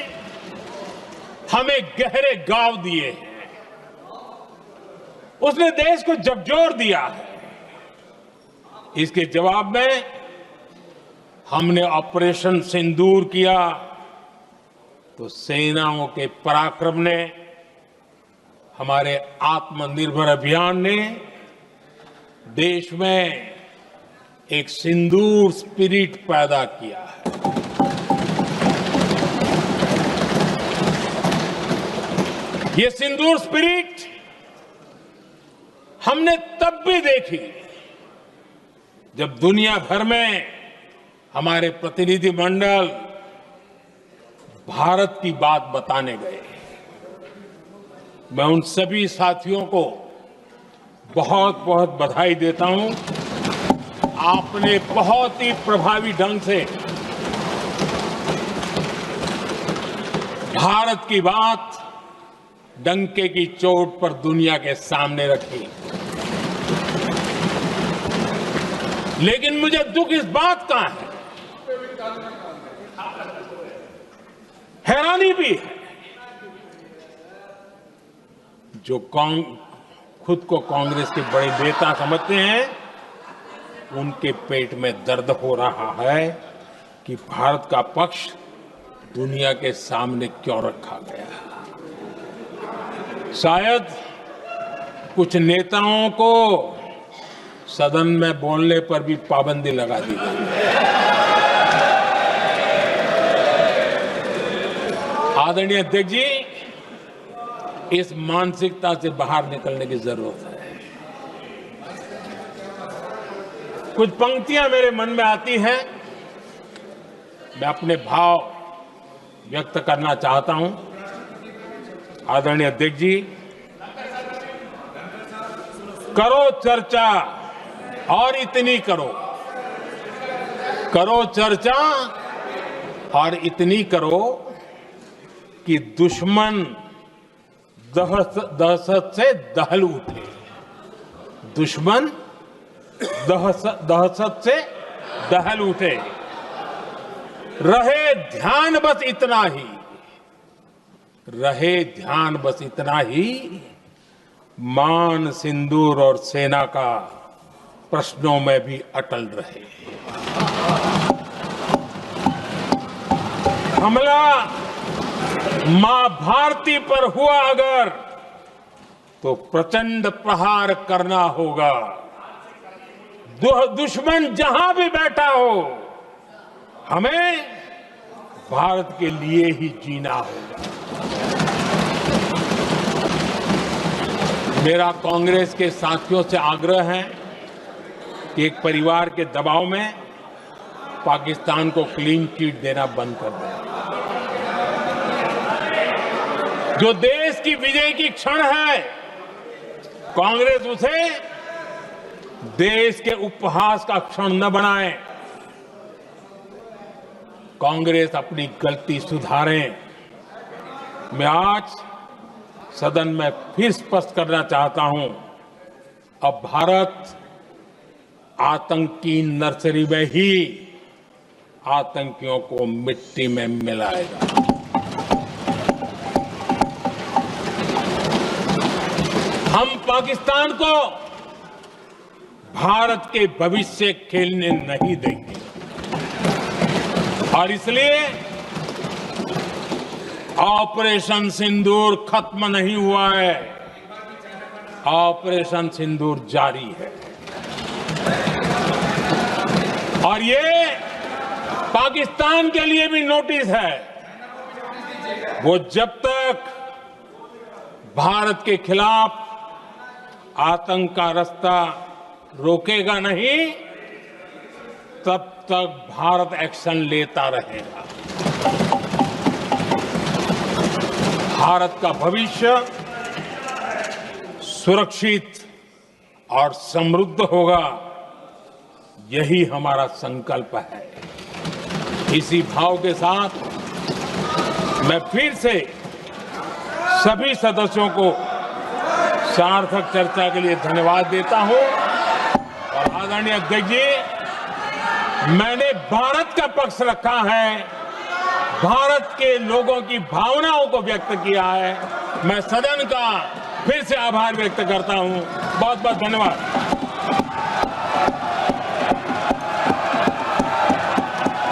हमें गहरे घाव दिए हैं, उसने देश को झकझोर दिया है। इसके जवाब में हमने ऑपरेशन सिंदूर किया तो सेनाओं के पराक्रम ने, हमारे आत्मनिर्भर अभियान ने देश में एक सिंदूर स्पिरिट पैदा किया है। ये सिंदूर स्पिरिट हमने तब भी देखी जब दुनिया भर में हमारे प्रतिनिधि मंडल भारत की बात बताने गए। मैं उन सभी साथियों को बहुत बहुत बधाई देता हूं। आपने बहुत ही प्रभावी ढंग से भारत की बात डंके की चोट पर दुनिया के सामने रखी। लेकिन मुझे दुख इस बात का है, हैरानी भी है, जो खुद को कांग्रेस के बड़े नेता समझते हैं, उनके पेट में दर्द हो रहा है कि भारत का पक्ष दुनिया के सामने क्यों रखा गया। शायद कुछ नेताओं को सदन में बोलने पर भी पाबंदी लगा दी गई। आदरणीय अध्यक्ष जी, इस मानसिकता से बाहर निकलने की जरूरत है। कुछ पंक्तियां मेरे मन में आती हैं, मैं अपने भाव व्यक्त करना चाहता हूं। आदरणीय अध्यक्ष जी, करो चर्चा और इतनी करो, करो चर्चा और इतनी करो कि दुश्मन दहशत से दहल उठे। दुश्मन दहशत से दहल उठे। रहे ध्यान बस इतना ही, रहे ध्यान बस इतना ही, मान सिंदूर और सेना का प्रश्नों में भी अटल रहे। हमला मां भारती पर हुआ अगर, तो प्रचंड प्रहार करना होगा। दुश्मन जहां भी बैठा हो, हमें भारत के लिए ही जीना होगा। मेरा कांग्रेस के साथियों से आग्रह है कि एक परिवार के दबाव में पाकिस्तान को क्लीन चिट देना बंद कर दें। जो देश की विजय की क्षण है, कांग्रेस उसे देश के उपहास का क्षण न बनाए। कांग्रेस अपनी गलती सुधारें। मैं आज सदन में फिर स्पष्ट करना चाहता हूं, अब भारत आतंकी नर्सरी में ही आतंकियों को मिट्टी में मिलाएगा। हम पाकिस्तान को भारत के भविष्य खेलने नहीं देंगे और इसलिए ऑपरेशन सिंदूर खत्म नहीं हुआ है, ऑपरेशन सिंदूर जारी है। और ये पाकिस्तान के लिए भी नोटिस है। वो जब तक भारत के खिलाफ आतंक का रास्ता रोकेगा नहीं, तब तक भारत एक्शन लेता रहेगा। भारत का भविष्य सुरक्षित और समृद्ध होगा, यही हमारा संकल्प है। इसी भाव के साथ मैं फिर से सभी सदस्यों को सार्थक चर्चा के लिए धन्यवाद देता हूं। और आदरणीय अध्यक्ष जी, मैंने भारत का पक्ष रखा है, भारत के लोगों की भावनाओं को व्यक्त किया है। मैं सदन का फिर से आभार व्यक्त करता हूं। बहुत बहुत धन्यवाद।